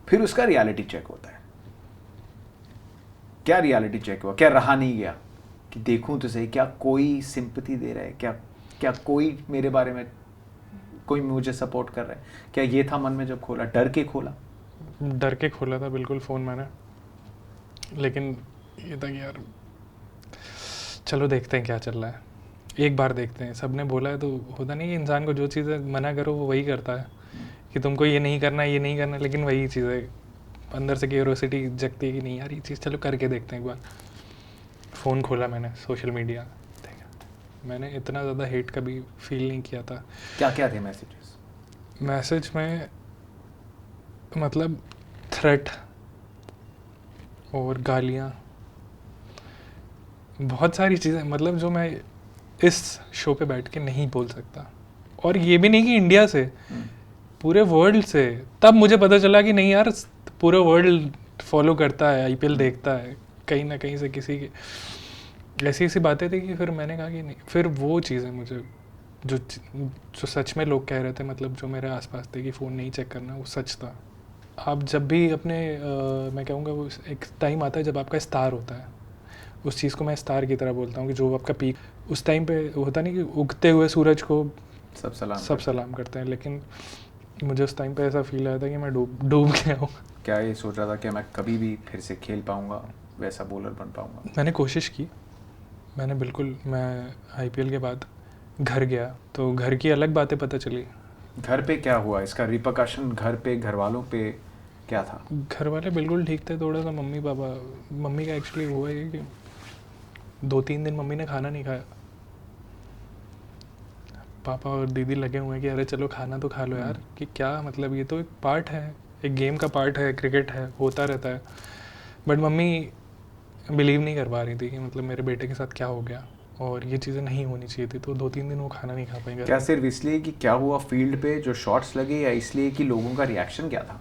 फिर उसका रियलिटी चेक होता है। क्या रियलिटी चेक हुआ, क्या रहा नहीं गया कि देखूं तो सही, क्या कोई सिंपैथी दे रहा है, क्या कोई मेरे बारे में, कोई मुझे सपोर्ट कर रहा है? क्या ये था मन में जब खोला? डर के खोला था बिल्कुल फ़ोन मैंने, लेकिन ये था कि यार चलो देखते हैं क्या चल रहा है, एक बार देखते हैं। सबने बोला है तो होता नहीं कि इंसान को जो चीज़ें मना करो वो वही करता है, कि तुमको ये नहीं करना, ये नहीं करना, लेकिन वही चीज़ें अंदर से क्यूरियोसिटी जगती है कि नहीं यार ये चीज़ चलो करके देखते हैं एक बार। फ़ोन खोला मैंने, सोशल मीडिया देखा, मैंने इतना ज़्यादा हेट कभी फील नहीं किया था। क्या क्या थे मैसेजेस? मैसेज में मतलब थ्रेट और गालियाँ, बहुत सारी चीज़ें, मतलब जो मैं इस शो पे बैठ के नहीं बोल सकता। और ये भी नहीं कि इंडिया से, पूरे वर्ल्ड से। तब मुझे पता चला कि नहीं यार, पूरा वर्ल्ड फॉलो करता है, IPL देखता है, कहीं ना कहीं से किसी की ऐसी ऐसी बातें थी कि फिर मैंने कहा कि नहीं। फिर वो चीज़ें मुझे जो सच में लोग कह रहे थे, मतलब जो मेरे आसपास थे कि फ़ोन नहीं चेक करना, वो सच था। आप जब भी अपने मैं कहूँगा वो एक टाइम आता है जब आपका स्टार होता है, उस चीज़ को मैं स्टार की तरह बोलता हूँ कि जो आपका पीक, उस टाइम पे होता नहीं कि उगते हुए सूरज को सब सलाम करते हैं, लेकिन मुझे उस टाइम पे ऐसा फील आया था कि मैं डूब गया हूँ। क्या ये सोच रहा था कि मैं कभी भी फिर से खेल पाऊँगा, वैसा बॉलर बन पाऊँगा? मैंने कोशिश की, मैंने बिल्कुल, मैं IPL के बाद घर गया तो घर की अलग बातें पता चली। घर पे क्या हुआ, इसका रिपरकशन घर पे, घर वालों पे क्या था? घर वाले बिल्कुल ठीक थे, थोड़ा सा मम्मी पापा, मम्मी का एक्चुअली हुआ है कि 2-3 दिन मम्मी ने खाना नहीं खाया। पापा और दीदी लगे हुए हैं कि अरे चलो खाना तो खा लो यार, कि क्या मतलब, ये तो एक पार्ट है, एक गेम का पार्ट है, क्रिकेट है, होता रहता है। बट मम्मी बिलीव नहीं कर पा रही थी कि मतलब मेरे बेटे के साथ क्या हो गया, और ये चीज़ें नहीं होनी चाहिए थी, तो 2-3 दिन वो खाना नहीं खा पाएंगे। क्या सिर्फ इसलिए कि क्या हुआ फील्ड पे जो शॉट्स लगे, या इसलिए कि लोगों का रिएक्शन क्या था?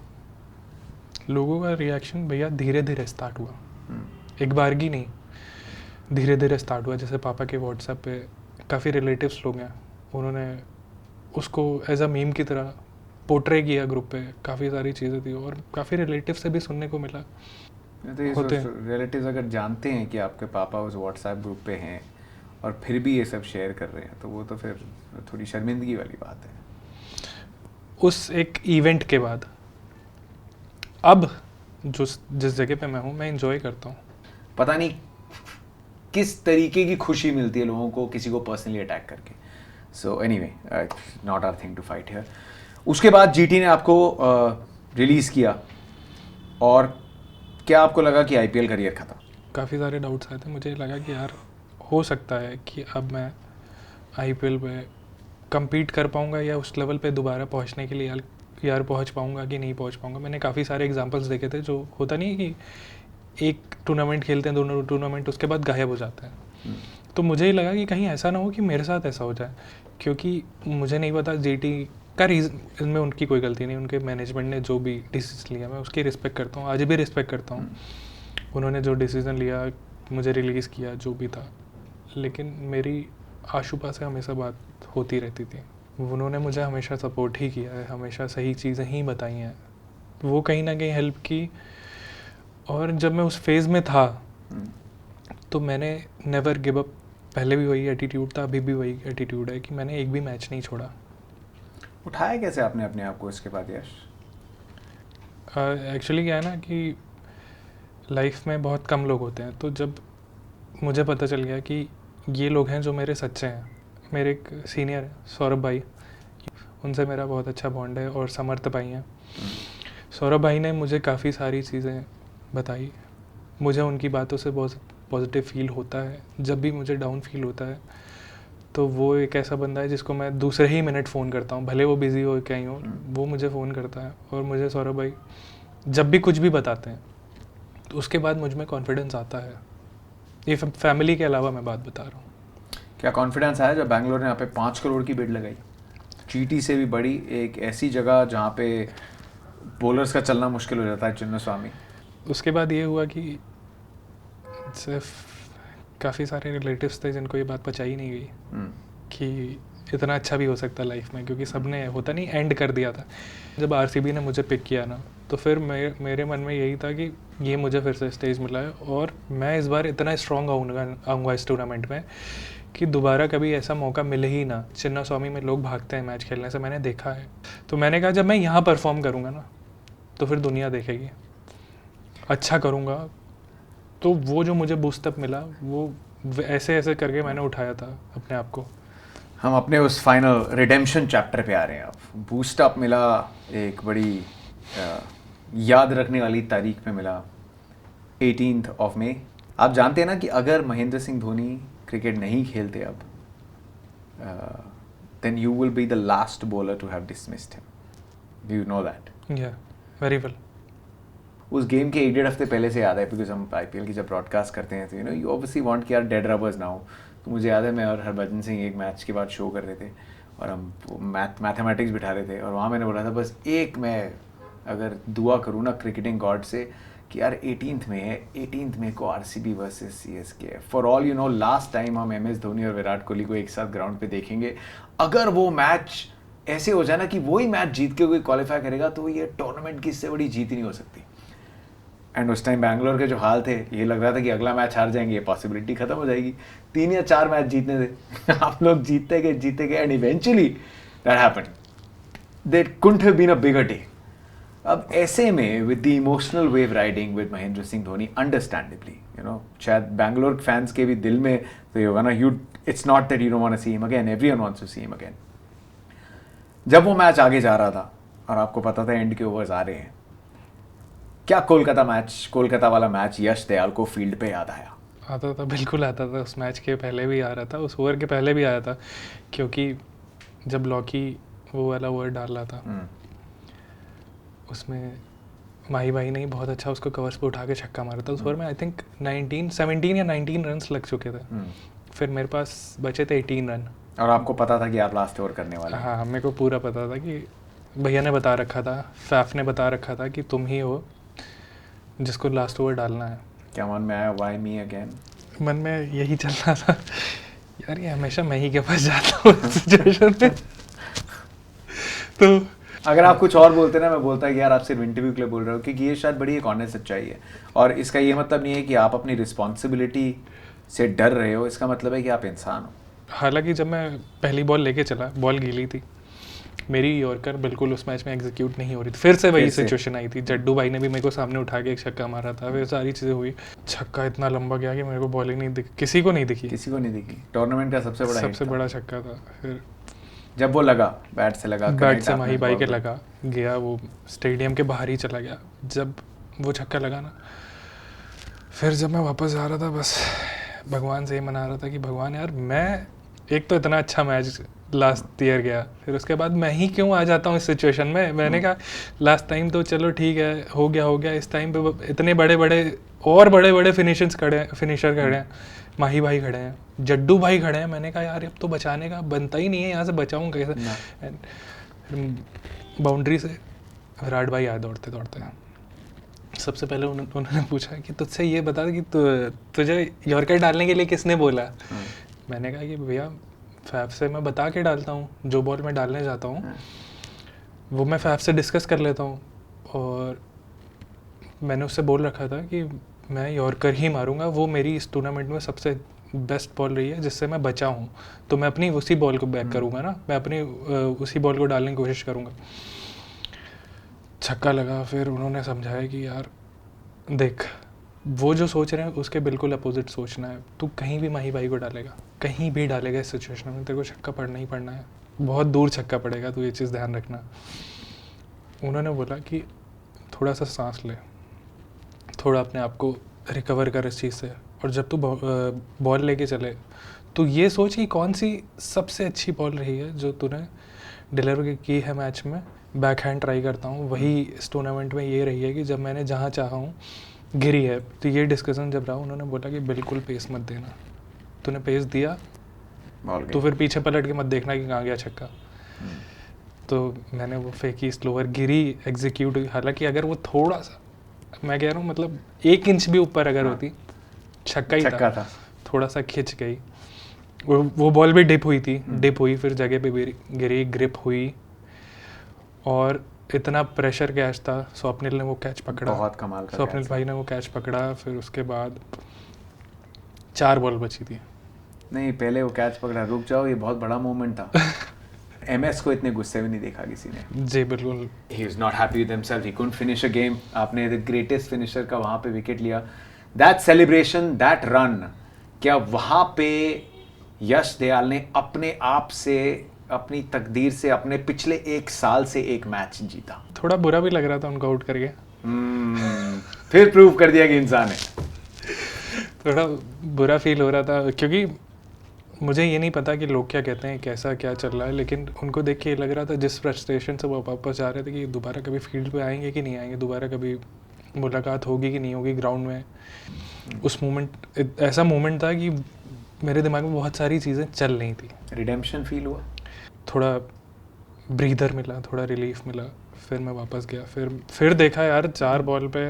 लोगों का रिएक्शन भैया धीरे धीरे स्टार्ट हुआ, एक बार की नहीं, धीरे धीरे स्टार्ट हुआ। जैसे पापा के व्हाट्सएप पे काफ़ी रिलेटिव्स लोग हैं, उन्होंने उसको एज अ मीम की तरह पोर्ट्रे किया ग्रुप पे, काफ़ी सारी चीज़ें थी, और काफ़ी रिलेटिव से भी सुनने को मिला। तो ये होते रिलेटिव्स अगर जानते हैं कि आपके पापा उस व्हाट्सएप ग्रुप पे हैं और फिर भी ये सब शेयर कर रहे हैं, तो वो तो फिर थोड़ी शर्मिंदगी वाली बात है। उस एक इवेंट के बाद अब जिस जगह पे मैं हूँ, मैं इंजॉय करता हूँ। पता नहीं किस तरीके की खुशी मिलती है लोगों को किसी को पर्सनली अटैक करके। So anyway, not our thing to fight here. उसके बाद जीटी ने आपको रिलीज़ किया, और क्या आपको लगा कि आईपीएल करियर खत्म? काफ़ी सारे डाउट्स आए थे, मुझे लगा कि यार हो सकता है कि अब मैं आईपीएल पे compete कर पाऊँगा, या उस लेवल पे दोबारा पहुँचने के लिए यार पहुँच पाऊँगा कि नहीं पहुँच पाऊँगा। मैंने काफ़ी सारे एग्जांपल्स देखे थे, जो होता नहीं है कि एक टूर्नामेंट खेलते हैं, दोनों टूर्नामेंट उसके बाद गायब हो जाते हैं। तो मुझे ही लगा कि कहीं ऐसा ना हो कि मेरे साथ ऐसा हो जाए, क्योंकि मुझे नहीं पता जीटी का रीज़न, इसमें उनकी कोई गलती नहीं, उनके मैनेजमेंट ने जो भी डिसीजन लिया मैं उसकी रिस्पेक्ट करता हूँ, आज भी रिस्पेक्ट करता हूँ। उन्होंने जो डिसीज़न लिया, मुझे रिलीज़ किया, जो भी था, लेकिन मेरी आशुपा से हमेशा बात होती रहती थी। उन्होंने मुझे हमेशा सपोर्ट ही किया है, हमेशा सही चीज़ें ही बताई हैं, वो कहीं ना कहीं हेल्प की। और जब मैं उस फेज़ में था तो मैंने नेवर गिव अप, पहले भी वही एटीट्यूड था, अभी भी वही एटीट्यूड है कि मैंने एक भी मैच नहीं छोड़ा। उठाया कैसे आपने अपने आप को इसके बाद यश? एक्चुअली क्या है ना कि लाइफ में बहुत कम लोग होते हैं, तो जब मुझे पता चल गया कि ये लोग हैं जो मेरे सच्चे हैं। मेरे एक सीनियर है सौरभ भाई, उनसे मेरा बहुत अच्छा बॉन्ड है, और समर्थ भाई हैं। सौरभ भाई ने मुझे काफ़ी सारी चीज़ें बताई, मुझे उनकी बातों से बहुत पॉजिटिव फील होता है। जब भी मुझे डाउन फील होता है तो वो एक ऐसा बंदा है जिसको मैं दूसरे ही मिनट फ़ोन करता हूँ, भले वो बिज़ी हो कहीं हो, वो मुझे फ़ोन करता है। और मुझे सौरभ भाई जब भी कुछ भी बताते हैं तो उसके बाद मुझ में कॉन्फिडेंस आता है। ये फैमिली के अलावा मैं बात बता रहा हूँ। क्या कॉन्फिडेंस आया जब बैंगलोर ने यहाँ पे 5 करोड़ की बिड लगाई, जीटी से भी बड़ी, एक ऐसी जगह जहाँ पे बॉलर्स का चलना मुश्किल हो जाता है, चिन्नस्वामी? उसके बाद ये हुआ कि सिर्फ काफ़ी सारे रिलेटिव्स थे जिनको ये बात पचाई नहीं गई कि इतना अच्छा भी हो सकता है लाइफ में, क्योंकि सबने होता नहीं एंड कर दिया था। जब आरसीबी ने मुझे पिक किया ना, तो फिर मेरे मन में यही था कि ये मुझे फिर से स्टेज मिला है, और मैं इस बार इतना स्ट्रॉन्ग आऊँगा इस टूर्नामेंट में कि दोबारा कभी ऐसा मौका मिले ही ना। चिन्नास्वामी में लोग भागते हैं मैच खेलने से, मैंने देखा है। तो मैंने कहा जब मैं यहाँ परफॉर्म करूँगा ना तो फिर दुनिया देखेगी, अच्छा करूँगा। तो वो जो मुझे बूस्टअप मिला, वो ऐसे ऐसे करके मैंने उठाया था अपने आप को। हम अपने उस फाइनल रिडेम्पशन चैप्टर पे आ रहे हैं अब। बूस्टअप मिला, एक बड़ी याद रखने वाली तारीख पे मिला, 18 मई। आप जानते हैं ना कि अगर महेंद्र सिंह धोनी क्रिकेट नहीं खेलते अब, then you will be the last bowler to have dismissed him. Do you know that? Yeah very well. उस गेम के 1-1.5 हफ्ते पहले से याद है, बिकॉज हम आईपीएल की जब ब्रॉडकास्ट करते हैं तो यू ऑब्वियसली वांट कि यार डेड रबर्स ना हो। तो मुझे याद है मैं और हरभजन सिंह एक मैच के बाद शो कर रहे थे, और हम मैथमेटिक्स बिठा रहे थे, और वहाँ मैंने बोला था बस एक मैं अगर दुआ करूँ ना क्रिकेटिंग गॉड से कि यार 18 में है, 18 मई को आरसीबी वर्सेस सीएसके है। For all you know, last time हम एमएस धोनी और विराट कोहली को एक साथ ग्राउंड पे देखेंगे। अगर वो मैच ऐसे हो जाए ना कि वही मैच जीत के कोई क्वालिफाई करेगा, तो ये टूर्नामेंट की इससे बड़ी जीत ही नहीं हो सकती। एंड उस टाइम बैंगलोर के जो हाल थे, ये लग रहा था कि अगला मैच हार जाएंगे, ये पॉसिबिलिटी खत्म हो जाएगी। 3 या 4 मैच जीतने थे आप लोग जीतते गए, and eventually that happened. There couldn't have been a bigger day. अब ऐसे में with the emotional wave riding with Mahendra Singh Dhoni, understandably शायद बैंगलोर फैंस के भी दिल में तो ये होगा ना, it's not that you don't want to see him again, everyone wants to see him again. जब वो मैच आगे जा रहा था और आपको पता था एंड के ओवर्स आ रहे हैं, क्या कोलकाता वाला मैच यश दयाल को फील्ड पे याद आया? आता था, बिल्कुल आता था। उस मैच के पहले भी आ रहा था, उस ओवर के पहले भी आया था, क्योंकि जब लॉकी वो वाला ओवर डाल रहा था उसमें माही भाई ने बहुत अच्छा उसको कवर्स पे उठा के छक्का मारा था। उस ओवर में आई थिंक 17 या 19 रन्स लग चुके थे। फिर मेरे पास बचे थे 18 रन। और आपको पता था कि आप लास्ट ओवर करने वाले हैं? हाँ, मेरे को पूरा पता था कि भैया ने बता रखा था, फैफ ने बता रखा था कि तुम ही हो जिसको लास्ट ओवर डालना है। क्या मन में आया, व्हाई मी अगेन? मन में यही चल रहा था, यार ये हमेशा मैं ही के पास जाता हूँ सिचुएशन में। तो अगर आप कुछ और बोलते ना, मैं बोलता कि यार आप सिर्फ इंटरव्यू के लिए बोल रहे हो, क्योंकि ये शायद बड़ी एक ऑनेस्ट सच्चाई है। और इसका ये मतलब नहीं है कि आप अपनी रिस्पॉन्सिबिलिटी से डर रहे हो, इसका मतलब है कि आप इंसान हो। हालांकि जब मैं पहली बॉल लेके चला, बॉल गीली थी मेरी, यॉर्कर बिल्कुल उस मैच में एग्जीक्यूट नहीं हो रही थी। फिर से वही सिचुएशन आई थी, जड्डू भाई ने भी मेरे को सामने उठा के एक छक्का मारा था, फिर सारी चीज़ें हुई। छक्का इतना लंबा गया कि मेरे को बॉल ही नहीं दिखी, किसी को नहीं दिखी। टूर्नामेंट का सबसे बड़ा छक्का था। फिर जब वो लगा, बैट से माही भाई के लगा गया, वो स्टेडियम के बाहर ही चला गया। जब वो छक्का लगा ना, फिर जब मैं वापस आ रहा था, बस भगवान से ही मना रहा था कि भगवान यार, मैं एक तो इतना अच्छा मैच लास्ट ईयर गया, फिर उसके बाद मैं ही क्यों आ जाता हूँ इस सिचुएशन में। मैंने कहा लास्ट टाइम तो चलो ठीक है, हो गया, इस टाइम पे इतने बड़े फिनिशर खड़े हैं, माही भाई खड़े हैं, जड्डू भाई खड़े हैं। मैंने कहा यार अब तो बचाने का बनता ही नहीं है, यहाँ से बचाऊँ कैसे। बाउंड्री से विराट भाई आए दौड़ते सबसे पहले उन्होंने पूछा कि तुझसे ये बता कि तुझे यॉर्कर डालने के लिए किसने बोला। मैंने कहा कि भैया फैफ से मैं बता के डालता हूँ, जो बॉल मैं डालने जाता हूँ वो मैं फैफ से डिस्कस कर लेता हूँ, और मैंने उससे बोल रखा था कि मैं यॉर्कर ही मारूंगा, वो मेरी इस टूर्नामेंट में सबसे बेस्ट बॉल रही है जिससे मैं बचा हूँ, तो मैं अपनी उसी बॉल को बैक करूँगा ना, मैं अपनी उसी बॉल को डालने की कोशिश करूँगा। छक्का लगा। फिर उन्होंने समझाया कि यार देख, वो जो सोच रहे हैं उसके बिल्कुल अपोजिट सोचना है। तू कहीं भी माही भाई को डालेगा, कहीं भी डालेगा इस सिचुएशन में, तेरे को छक्का पड़ना ही पड़ना है, बहुत दूर छक्का पड़ेगा, तू ये चीज़ ध्यान रखना। उन्होंने बोला कि थोड़ा सा सांस ले, थोड़ा अपने आप को रिकवर कर इस चीज़ से, और जब तू बॉल लेके चले तो ये सोच कि कौन सी सबसे अच्छी बॉल रही है जो तूने डिलीवर की है मैच में। बैक हैंड ट्राई करता हूँ, वही इस टूर्नामेंट में ये रही है कि जब मैंने जहाँ चाहा हूँ गिरी है। तो ये डिस्कशन जब रहा, उन्होंने बोला कि बिल्कुल पेस मत देना, तूने पेस दिया तो फिर पीछे पलट के मत देखना कि कहाँ गया छक्का। तो मैंने वो फेंकी, स्लोअर गिरी, एग्जीक्यूट हुई। हालांकि अगर वो थोड़ा सा, मैं कह रहा हूँ मतलब 1 इंच भी ऊपर अगर होती, छक्का ही था। थोड़ा सा खिंच गई, वो बॉल भी डिप हुई, फिर जगह पे गिरी, ग्रिप हुई, और इतना प्रेशर कैच था। स्वप्निल ने वो कैच पकड़ा, बहुत कमाल का स्वप्निल भाई ने वो कैच पकड़ा। फिर उसके बाद 4 बॉल बची थी। नहीं, पहले वो कैच पकड़ा, रुक जाओ, ये बहुत बड़ा मोमेंट था। एमएस को इतने गुस्से में नहीं देखा किसी ने। जी बिल्कुल, he is not happy with himself, he couldn't finish a game. आपने द ग्रेटेस्ट फिनिशर का वहाँ पे विकेट लिया, दैट सेलिब्रेशन, दैट रन, क्या वहाँ पे यश दयाल ने अपने आप से, अपनी तकदीर से, अपने पिछले 1 साल से एक मैच जीता? थोड़ा बुरा भी लग रहा था उनको आउट करके। फिर प्रूव कर दिया कि इंसान है। थोड़ा बुरा फील हो रहा था, क्योंकि मुझे ये नहीं पता कि लोग क्या कहते हैं, कैसा क्या चल रहा है, लेकिन उनको देख के ये लग रहा था जिस फ्रस्ट्रेशन से वो वापस जा रहे थे कि दोबारा कभी फील्ड पे आएंगे कि नहीं आएंगे, दोबारा कभी मुलाकात होगी कि नहीं होगी ग्राउंड में। उस मोमेंट, ऐसा मोमेंट था कि मेरे दिमाग में बहुत सारी चीज़ें चल रही थी। रिडेम्पशन फील हुआ, थोड़ा ब्रीदर मिला, थोड़ा रिलीफ मिला। फिर मैं वापस गया, फिर देखा यार 4 बॉल पे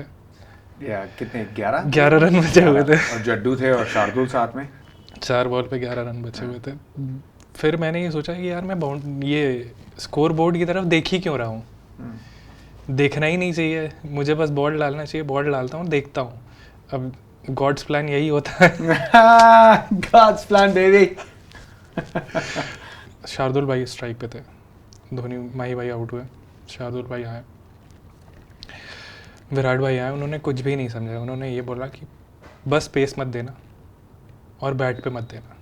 या कितने, 11 रन बचे हुए थे, और जड्डू थे और शार्दुल साथ में। 4 बॉल पे 11 रन बचे हुए थे। फिर मैंने ये सोचा कि यार मैं ये स्कोर बोर्ड की तरफ देख ही क्यों रहा हूँ, देखना ही नहीं चाहिए मुझे, बस बॉल डालना चाहिए। बॉल डालता हूँ, देखता हूँ। अब गॉड्स प्लान यही होता है। God's plan baby. शार्दुल भाई स्ट्राइक पे थे, धोनी माही भाई आउट हुए, शार्दुल भाई आए, विराट भाई आए। उन्होंने कुछ भी नहीं समझा, उन्होंने ये बोला कि बस पेस मत देना और बैट पे मत देना।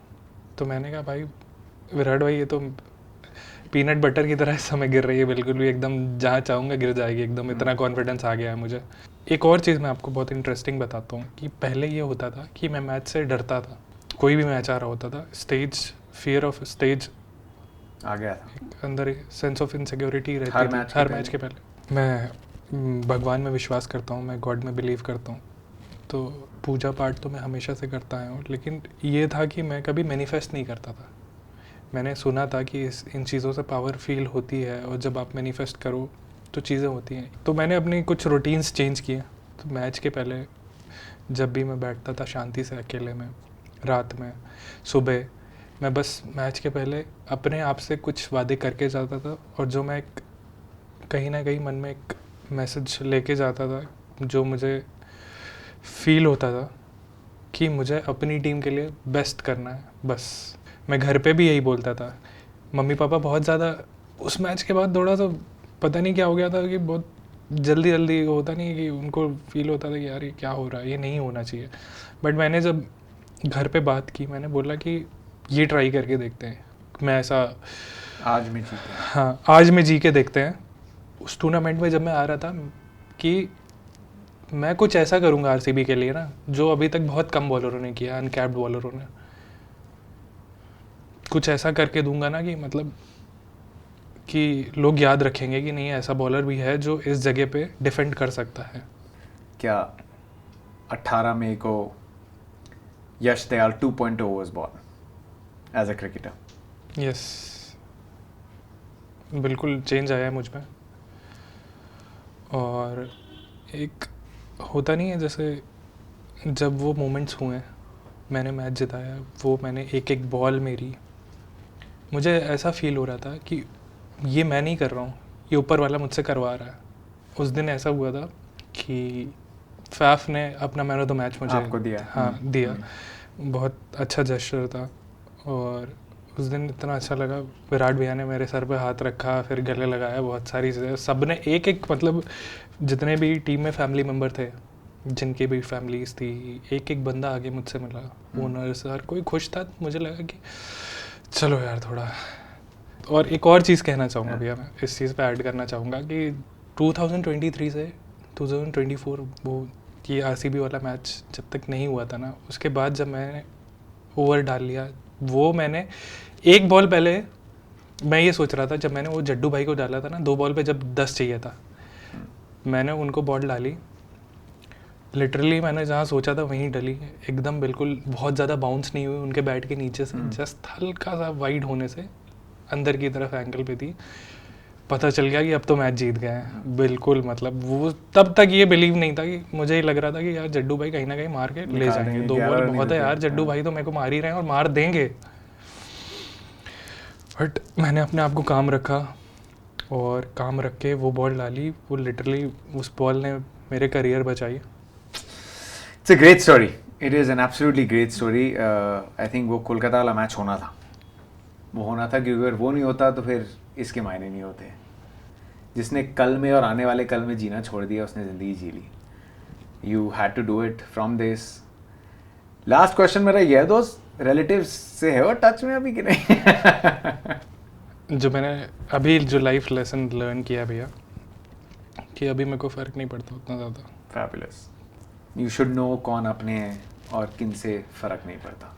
तो मैंने कहा भाई विराट भाई, ये तो पीनट बटर की तरह इस समय गिर रही है, बिल्कुल भी एकदम जहाँ चाहूँगा गिर जाएगी एकदम, इतना कॉन्फिडेंस आ गया है मुझे। एक और चीज़ मैं आपको बहुत इंटरेस्टिंग बताता हूँ कि पहले ये होता था कि मैं मैच से डरता था, कोई भी मैच आ रहा होता था, स्टेज फियर ऑफ स्टेज आ गया था अंदर सेंस ऑफ इनसिक्योरिटी रहती हर थी मैच के हर पहले। मैच के पहले। मैं भगवान में विश्वास करता हूँ, मैं गॉड में बिलीव करता हूँ, तो पूजा पाठ तो मैं हमेशा से करता आया हूँ, लेकिन ये था कि मैं कभी मैनिफेस्ट नहीं करता था। मैंने सुना था कि इन चीज़ों से पावर फील होती है और जब आप मैनिफेस्ट करो तो चीज़ें होती हैं। तो मैंने अपनी कुछ रूटीन्स चेंज किए। तो मैच के पहले जब भी मैं बैठता था शांति से अकेले में, रात में, सुबह, मैं बस मैच के पहले अपने आप से कुछ वादे करके जाता था, और जो मैं कहीं ना कहीं मन में एक मैसेज लेके जाता था, जो मुझे फील होता था कि मुझे अपनी टीम के लिए बेस्ट करना है बस। मैं घर पे भी यही बोलता था। मम्मी पापा बहुत ज़्यादा उस मैच के बाद थोड़ा सा पता नहीं क्या हो गया था कि बहुत जल्दी जल्दी होता नहीं कि उनको फील होता था कि यार ये क्या हो रहा है, ये नहीं होना चाहिए। बट मैंने जब घर पे बात की, मैंने बोला कि ये ट्राई करके देखते हैं, मैं ऐसा आज में जीते हैं। हाँ आज में जी के देखते हैं। उस टूर्नामेंट में जब मैं आ रहा था कि मैं कुछ ऐसा करूँगा आरसीबी के लिए ना, जो अभी तक बहुत कम बॉलरों ने किया, अनकैप्ड बॉलरों ने, कुछ ऐसा करके दूंगा ना कि मतलब कि लोग याद रखेंगे कि नहीं ऐसा बॉलर भी है जो इस जगह पे डिफेंड कर सकता है। क्या 18 मई को Yash Dayal 2.0 was born as a cricketer? Yes, बिल्कुल चेंज आया है मुझ में। और एक होता नहीं है जैसे जब वो मोमेंट्स हुए, मैंने मैच जिताया, वो मैंने एक एक बॉल मेरी, मुझे ऐसा फील हो रहा था कि ये मैं नहीं कर रहा हूँ, ये ऊपर वाला मुझसे करवा रहा है। उस दिन ऐसा हुआ था कि फैफ ने अपना मैन ऑफ द मैच मुझे आपको दिया? हाँ दिया। बहुत अच्छा जेस्चर था, और उस दिन इतना अच्छा लगा। विराट भैया ने मेरे सर पे हाथ रखा, फिर गले लगाया, बहुत सारी चीज़ें, सब ने एक एक मतलब जितने भी टीम में फैमिली मेम्बर थे, जिनकी भी फैमिलीज थी, एक एक बंदा आगे मुझसे मिला, ओनर्स, हर कोई खुश था। मुझे लगा कि चलो यार थोड़ा। और एक और चीज़ कहना चाहूँगा भैया, मैं इस चीज़ पे ऐड करना चाहूँगा कि 2023 से 2024 वो ये आरसीबी वाला मैच जब तक नहीं हुआ था ना, उसके बाद जब मैंने ओवर डाल लिया, वो मैंने एक बॉल पहले मैं ये सोच रहा था, जब मैंने वो जड्डू भाई को डाला था ना, 2 बॉल पे जब 10 चाहिए था, मैंने उनको बॉल डाली, लिटरली मैंने जहाँ सोचा था वहीं डली एकदम, बिल्कुल बहुत ज़्यादा बाउंस नहीं हुई उनके बैट के नीचे से, जस्ट हल्का सा वाइड होने से अंदर की तरफ एंगल पे थी। पता चल गया कि अब तो मैच जीत गए हैं बिल्कुल। मतलब वो तब तक ये बिलीव नहीं था कि मुझे ही लग रहा था कि यार जड्डू भाई कहीं ना कहीं मार के ले जाएंगे, 2 बॉल बहुत है यार, जड्डू भाई तो मेरे को मार ही रहे हैं और मार देंगे। बट मैंने अपने आप को काम रखा, और काम रख के वो बॉल डाली, वो लिटरली उस बॉल ने मेरे करियर बचाई। It's a great story. It is an absolutely great story. I think वो कोलकाता वाला मैच होना था, वो होना था, क्योंकि अगर वो नहीं होता तो फिर इसके मायने नहीं होते। जिसने कल में और आने वाले कल में जीना छोड़ दिया, उसने ज़िंदगी जी ली। You had to do it from this. Last question मेरा ये है दोस्त, रिलेटिव्स से है वो टच में अभी कि नहीं? जो मैंने अभी जो लाइफ लेसन लर्न किया भैया, कि अभी मेरे को फ़र्क नहीं पड़ता उतना ज़्यादा। फैबुलस। यू शुड नो कौन अपने हैं और किन से फ़र्क नहीं पड़ता,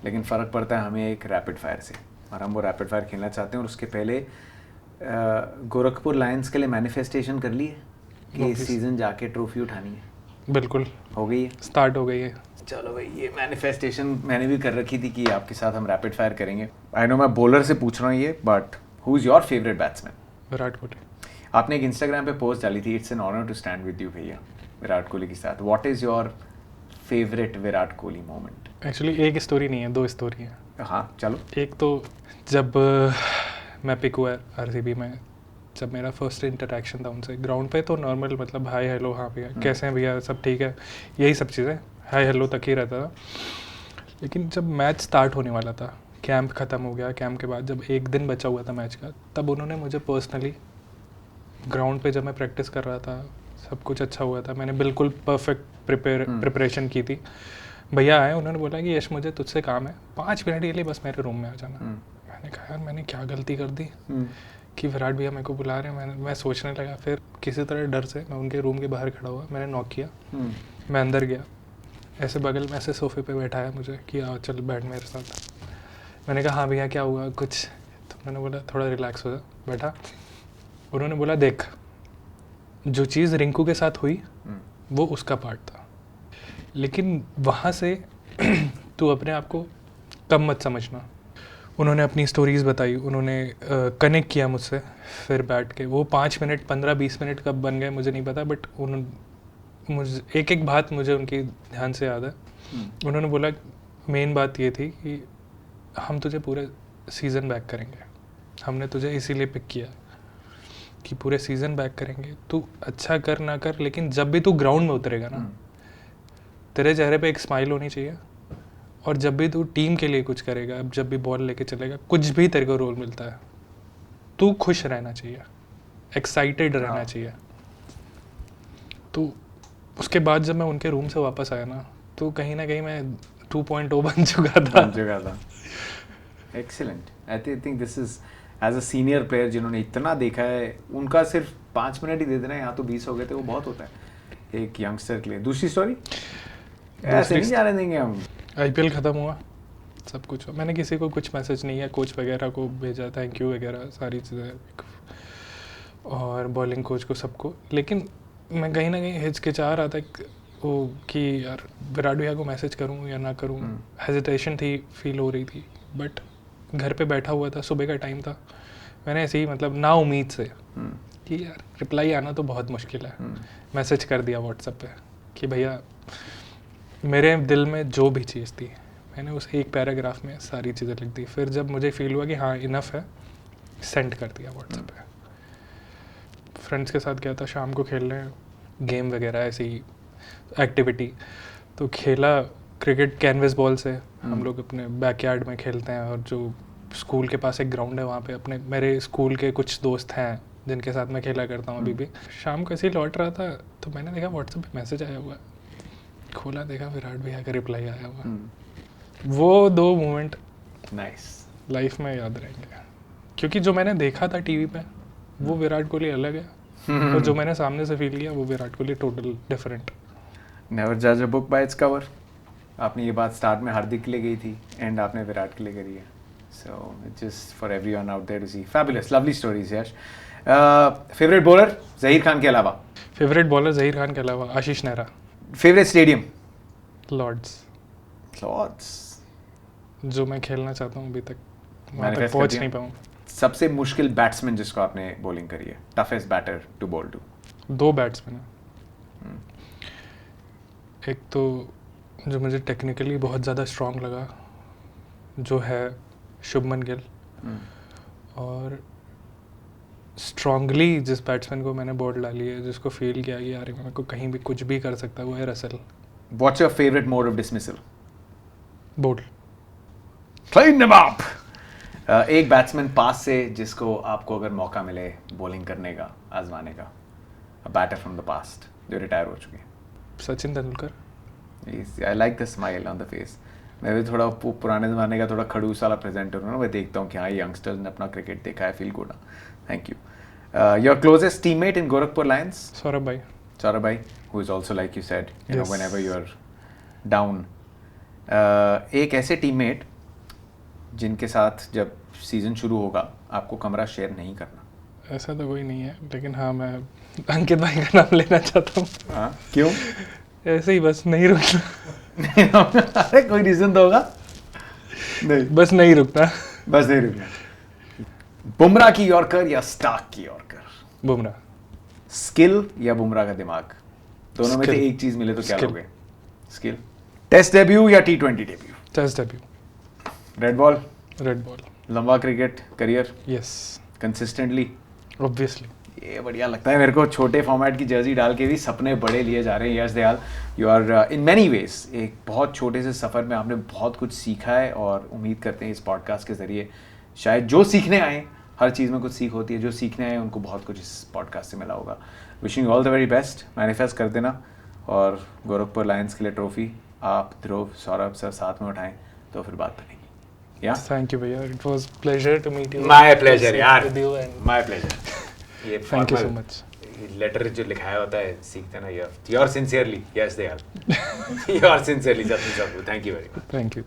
लेकिन फ़र्क पड़ता है हमें एक रैपिड फायर से, और हम वो रैपिड फायर खेलना चाहते हैं। और उसके पहले गोरखपुर लायंस के लिए मैनिफेस्टेशन कर ली है कि इस सीज़न जाके ट्रॉफी उठानी है? बिल्कुल हो गई है, स्टार्ट हो गई है। चलो भाई, ये मैनिफेस्टेशन मैंने भी कर रखी थी कि आपके साथ हम रैपिड फायर करेंगे। आई नो मैं बॉलर से पूछ रहा हूँ ये, but who is your favourite batsman? Virat Kohli. आपने एक इंस्टाग्राम पे पोस्ट डाली थी, it's an honour to stand with you भैया, विराट कोहली के साथ। What is your favourite Virat Kohli moment? Actually एक स्टोरी नहीं है, 2 स्टोरी है। हाँ चलो। एक तो जब मैं पिक हुआ आरसीबी में, जब मेरा फर्स्ट इंटरेक्शन था उनसे ग्राउंड पे, तो नॉर्मल मतलब हाय हेलो, हाँ भैया कैसे हैं भैया, सब ठीक है, यही सब चीज़ें हाय हेलो तक ही रहता था। लेकिन जब मैच स्टार्ट होने वाला था, कैंप ख़त्म हो गया, कैंप के बाद जब एक दिन बचा हुआ था मैच का, तब उन्होंने मुझे पर्सनली ग्राउंड पे, जब मैं प्रैक्टिस कर रहा था, सब कुछ अच्छा हुआ था, मैंने बिल्कुल परफेक्ट प्रिपरेशन की थी, भैया आए, उन्होंने बोला कि यश मुझे तुझसे काम है, 5 मिनट के लिए बस मेरे रूम में आ जाना। मैंने कहा यार मैंने क्या गलती कर दी कि विराट भैया मेरे को बुला रहे हैं। मैं सोचने लगा, फिर किसी तरह डर से मैं उनके रूम के बाहर खड़ा हुआ, मैंने नॉक किया, मैं अंदर गया, ऐसे बगल में ऐसे सोफे पे बैठाया मुझे कि आओ चल बैठ मेरे साथ। मैंने कहा हाँ भैया क्या हुआ कुछ, तो मैंने बोला थोड़ा रिलैक्स हो जा, बैठा। उन्होंने बोला देख जो चीज़ रिंकू के साथ हुई वो उसका पार्ट था, लेकिन वहाँ से तू अपने आप को कम मत समझना। उन्होंने अपनी स्टोरीज़ बताई, उन्होंने कनेक्ट किया मुझसे, फिर बैठ के वो 5 मिनट 15-20 मिनट कब बन गए मुझे नहीं पता, बट मुझे एक बात मुझे उनकी ध्यान से याद है। उन्होंने बोला मेन बात ये थी कि हम तुझे पूरे सीज़न बैक करेंगे, हमने तुझे इसीलिए पिक किया कि पूरे सीज़न बैक करेंगे, तू अच्छा कर ना कर, लेकिन जब भी तू ग्राउंड में उतरेगा ना तेरे चेहरे पे एक स्माइल होनी चाहिए, और जब भी तू टीम के लिए कुछ करेगा, जब भी बॉल लेके चलेगा, कुछ भी तेरे को रोल मिलता है, तू खुश रहना चाहिए, एक्साइटेड रहना चाहिए। तो उसके बाद जब मैं उनके रूम से वापस आया ना, तो कहीं ना कहीं मैं 2.0 बन चुका था। Excellent. I think this is as a senior player जिन्होंने इतना देखा है, उनका सिर्फ 5 मिनट ही दे देना, यहाँ तो 20 हो गए थे, वो बहुत होता है एक यंगस्टर के लिए। दूसरी स्टोरी ऐसे नहीं जाने देंगे हम। IPL ख़त्म हुआ, सब कुछ हुआ, मैंने किसी को कुछ मैसेज नहीं है, कोच वगैरह को भेजा थैंक यू वगैरह सारी चीज़ें, और बॉलिंग कोच को सबको, लेकिन मैं कहीं ना कहीं हिचकिचा रहा था वो कि यार विराट भैया को मैसेज करूं या ना करूं, हेजिटेशन थी, फील हो रही थी। बट घर पे बैठा हुआ था, सुबह का टाइम था, मैंने ऐसे ही मतलब ना उम्मीद से कि यार रिप्लाई आना तो बहुत मुश्किल है, मैसेज कर दिया व्हाट्सएप पे कि भैया मेरे दिल में जो भी चीज़ थी मैंने उस एक पैराग्राफ में सारी चीज़ें लिख दी। फिर जब मुझे फील हुआ कि हाँ इनफ है, सेंड कर दिया व्हाट्सएप पे। फ्रेंड्स के साथ गया था शाम को खेलने, गेम वगैरह ऐसी एक्टिविटी, तो खेला क्रिकेट कैनवस बॉल से, हम लोग अपने बैकयार्ड में खेलते हैं, और जो स्कूल के पास एक ग्राउंड है वहाँ पे अपने मेरे स्कूल के कुछ दोस्त हैं जिनके साथ मैं खेला करता हूँ अभी भी। शाम को ऐसे ही लौट रहा था तो मैंने देखा व्हाट्सएप पे मैसेज आया हुआ, खोला देखा विराट भैया का रिप्लाई आया हुआ। वो 2 मोमेंट नाइस लाइफ में याद रहेंगे, क्योंकि जो मैंने देखा था टीवी पे वो विराट कोहली अलग है, और जो मैंने सामने से फील किया वो Virat Kohli total different. Never जज a book by its cover. आपने ये बात स्टार्ट में हार्दिक के लिए गई थी, एंड आपने विराट के लिए करी है, so it's just for everyone out there to see. Fabulous, lovely stories Yash. Favourite bowler Zaheer Khan के अलावा? फेवरेट बॉलर जहीर खान के अलावा Ashish Nehra. Favourite stadium? Lord's. जो मैं खेलना चाहता हूँ अभी तक वहाँ तक पहुँच नहीं पाऊँ। सबसे मुश्किल बैट्समैन जिसको आपने बॉलिंग करी है, toughest batter to bowl to? 2 batsman हैं। एक तो जो मुझे टेक्निकली बहुत ज़्यादा स्ट्रॉन्ग लगा जो है शुभमन गिल, और स्ट्रॉन्गली जिस बैट्समैन को मैंने बॉल डाली है, जिसको फील किया कि यार मेरे को कहीं भी कुछ भी कर सकता है, वो है Russell. What's your favorite mode of dismissal? Bowled. Clean them up! एक बैट्समैन पास से जिसको आपको अगर मौका मिले बॉलिंग करने का, आजमाने का, a batter from the past जो रिटायर हो चुके हैं। Sachin Tendulkar. I like the smile on the face. मैं भी थोड़ा पुराने ज़माने का थोड़ा खड़ूस वाला प्रेजेंटर हूँ ना, मैं देखता हूँ कि हाँ यंगस्टर्स ने अपना क्रिकेट देखा है, feel good. Thank you. Your closest teammate in Gorakhpur Lions? Saurabh भाई। Saurabh bhai, who is also like you said, you know, Yes. whenever you are down. एक ऐसे टीममेट जिनके साथ जब सीजन शुरू होगा आपको कमरा शेयर नहीं करना? ऐसा तो कोई नहीं है, लेकिन हाँ मैं अंकित भाई का नाम लेना चाहता हूँ। हाँ, क्यों? ऐसे ही बस नहीं रुकना। अरे कोई रीजन तो होगा? नहीं, बस नहीं रुकना। बस नहीं रुकना। बुमराह की यॉर्कर या स्टार्क की यॉर्कर? बुमराह। स्किल या बुमराह का दिमाग? दोनों में से Skill. एक चीज मिले तो क्या Skill. लोगे? स्किल। टेस्ट डेब्यू या T20 debut? Test debut. Red ball? Red ball. लंबा cricket career? Yes. Consistently? Obviously. ये बढ़िया लगता है मेरे को, छोटे फॉर्मेट की जर्सी डाल के भी सपने बड़े लिए जा रहे हैं। Yash Dayal, you are in many ways एक बहुत छोटे से सफ़र में आपने बहुत कुछ सीखा है, और उम्मीद करते हैं इस पॉडकास्ट के ज़रिए शायद जो सीखने आए, हर चीज़ में कुछ सीख होती है, जो सीखने आए उनको बहुत कुछ इस पॉडकास्ट से मिला होगा। Wishing all the very best, manifest कर देना, और गोरखपुर लायंस के लिए ट्रॉफी आप ध्रुव सौरभ सर साथ में उठाएं तो फिर बात बनेगी। Yeah? थैंक यू भैया, it was pleasure to meet you. My pleasure यार, with you and my pleasure. ये thank you so formal much. Letter जो लिखाया होता है सीखते ना, your sincerely, yes they are your sincerely, सब thank you very much. Thank you.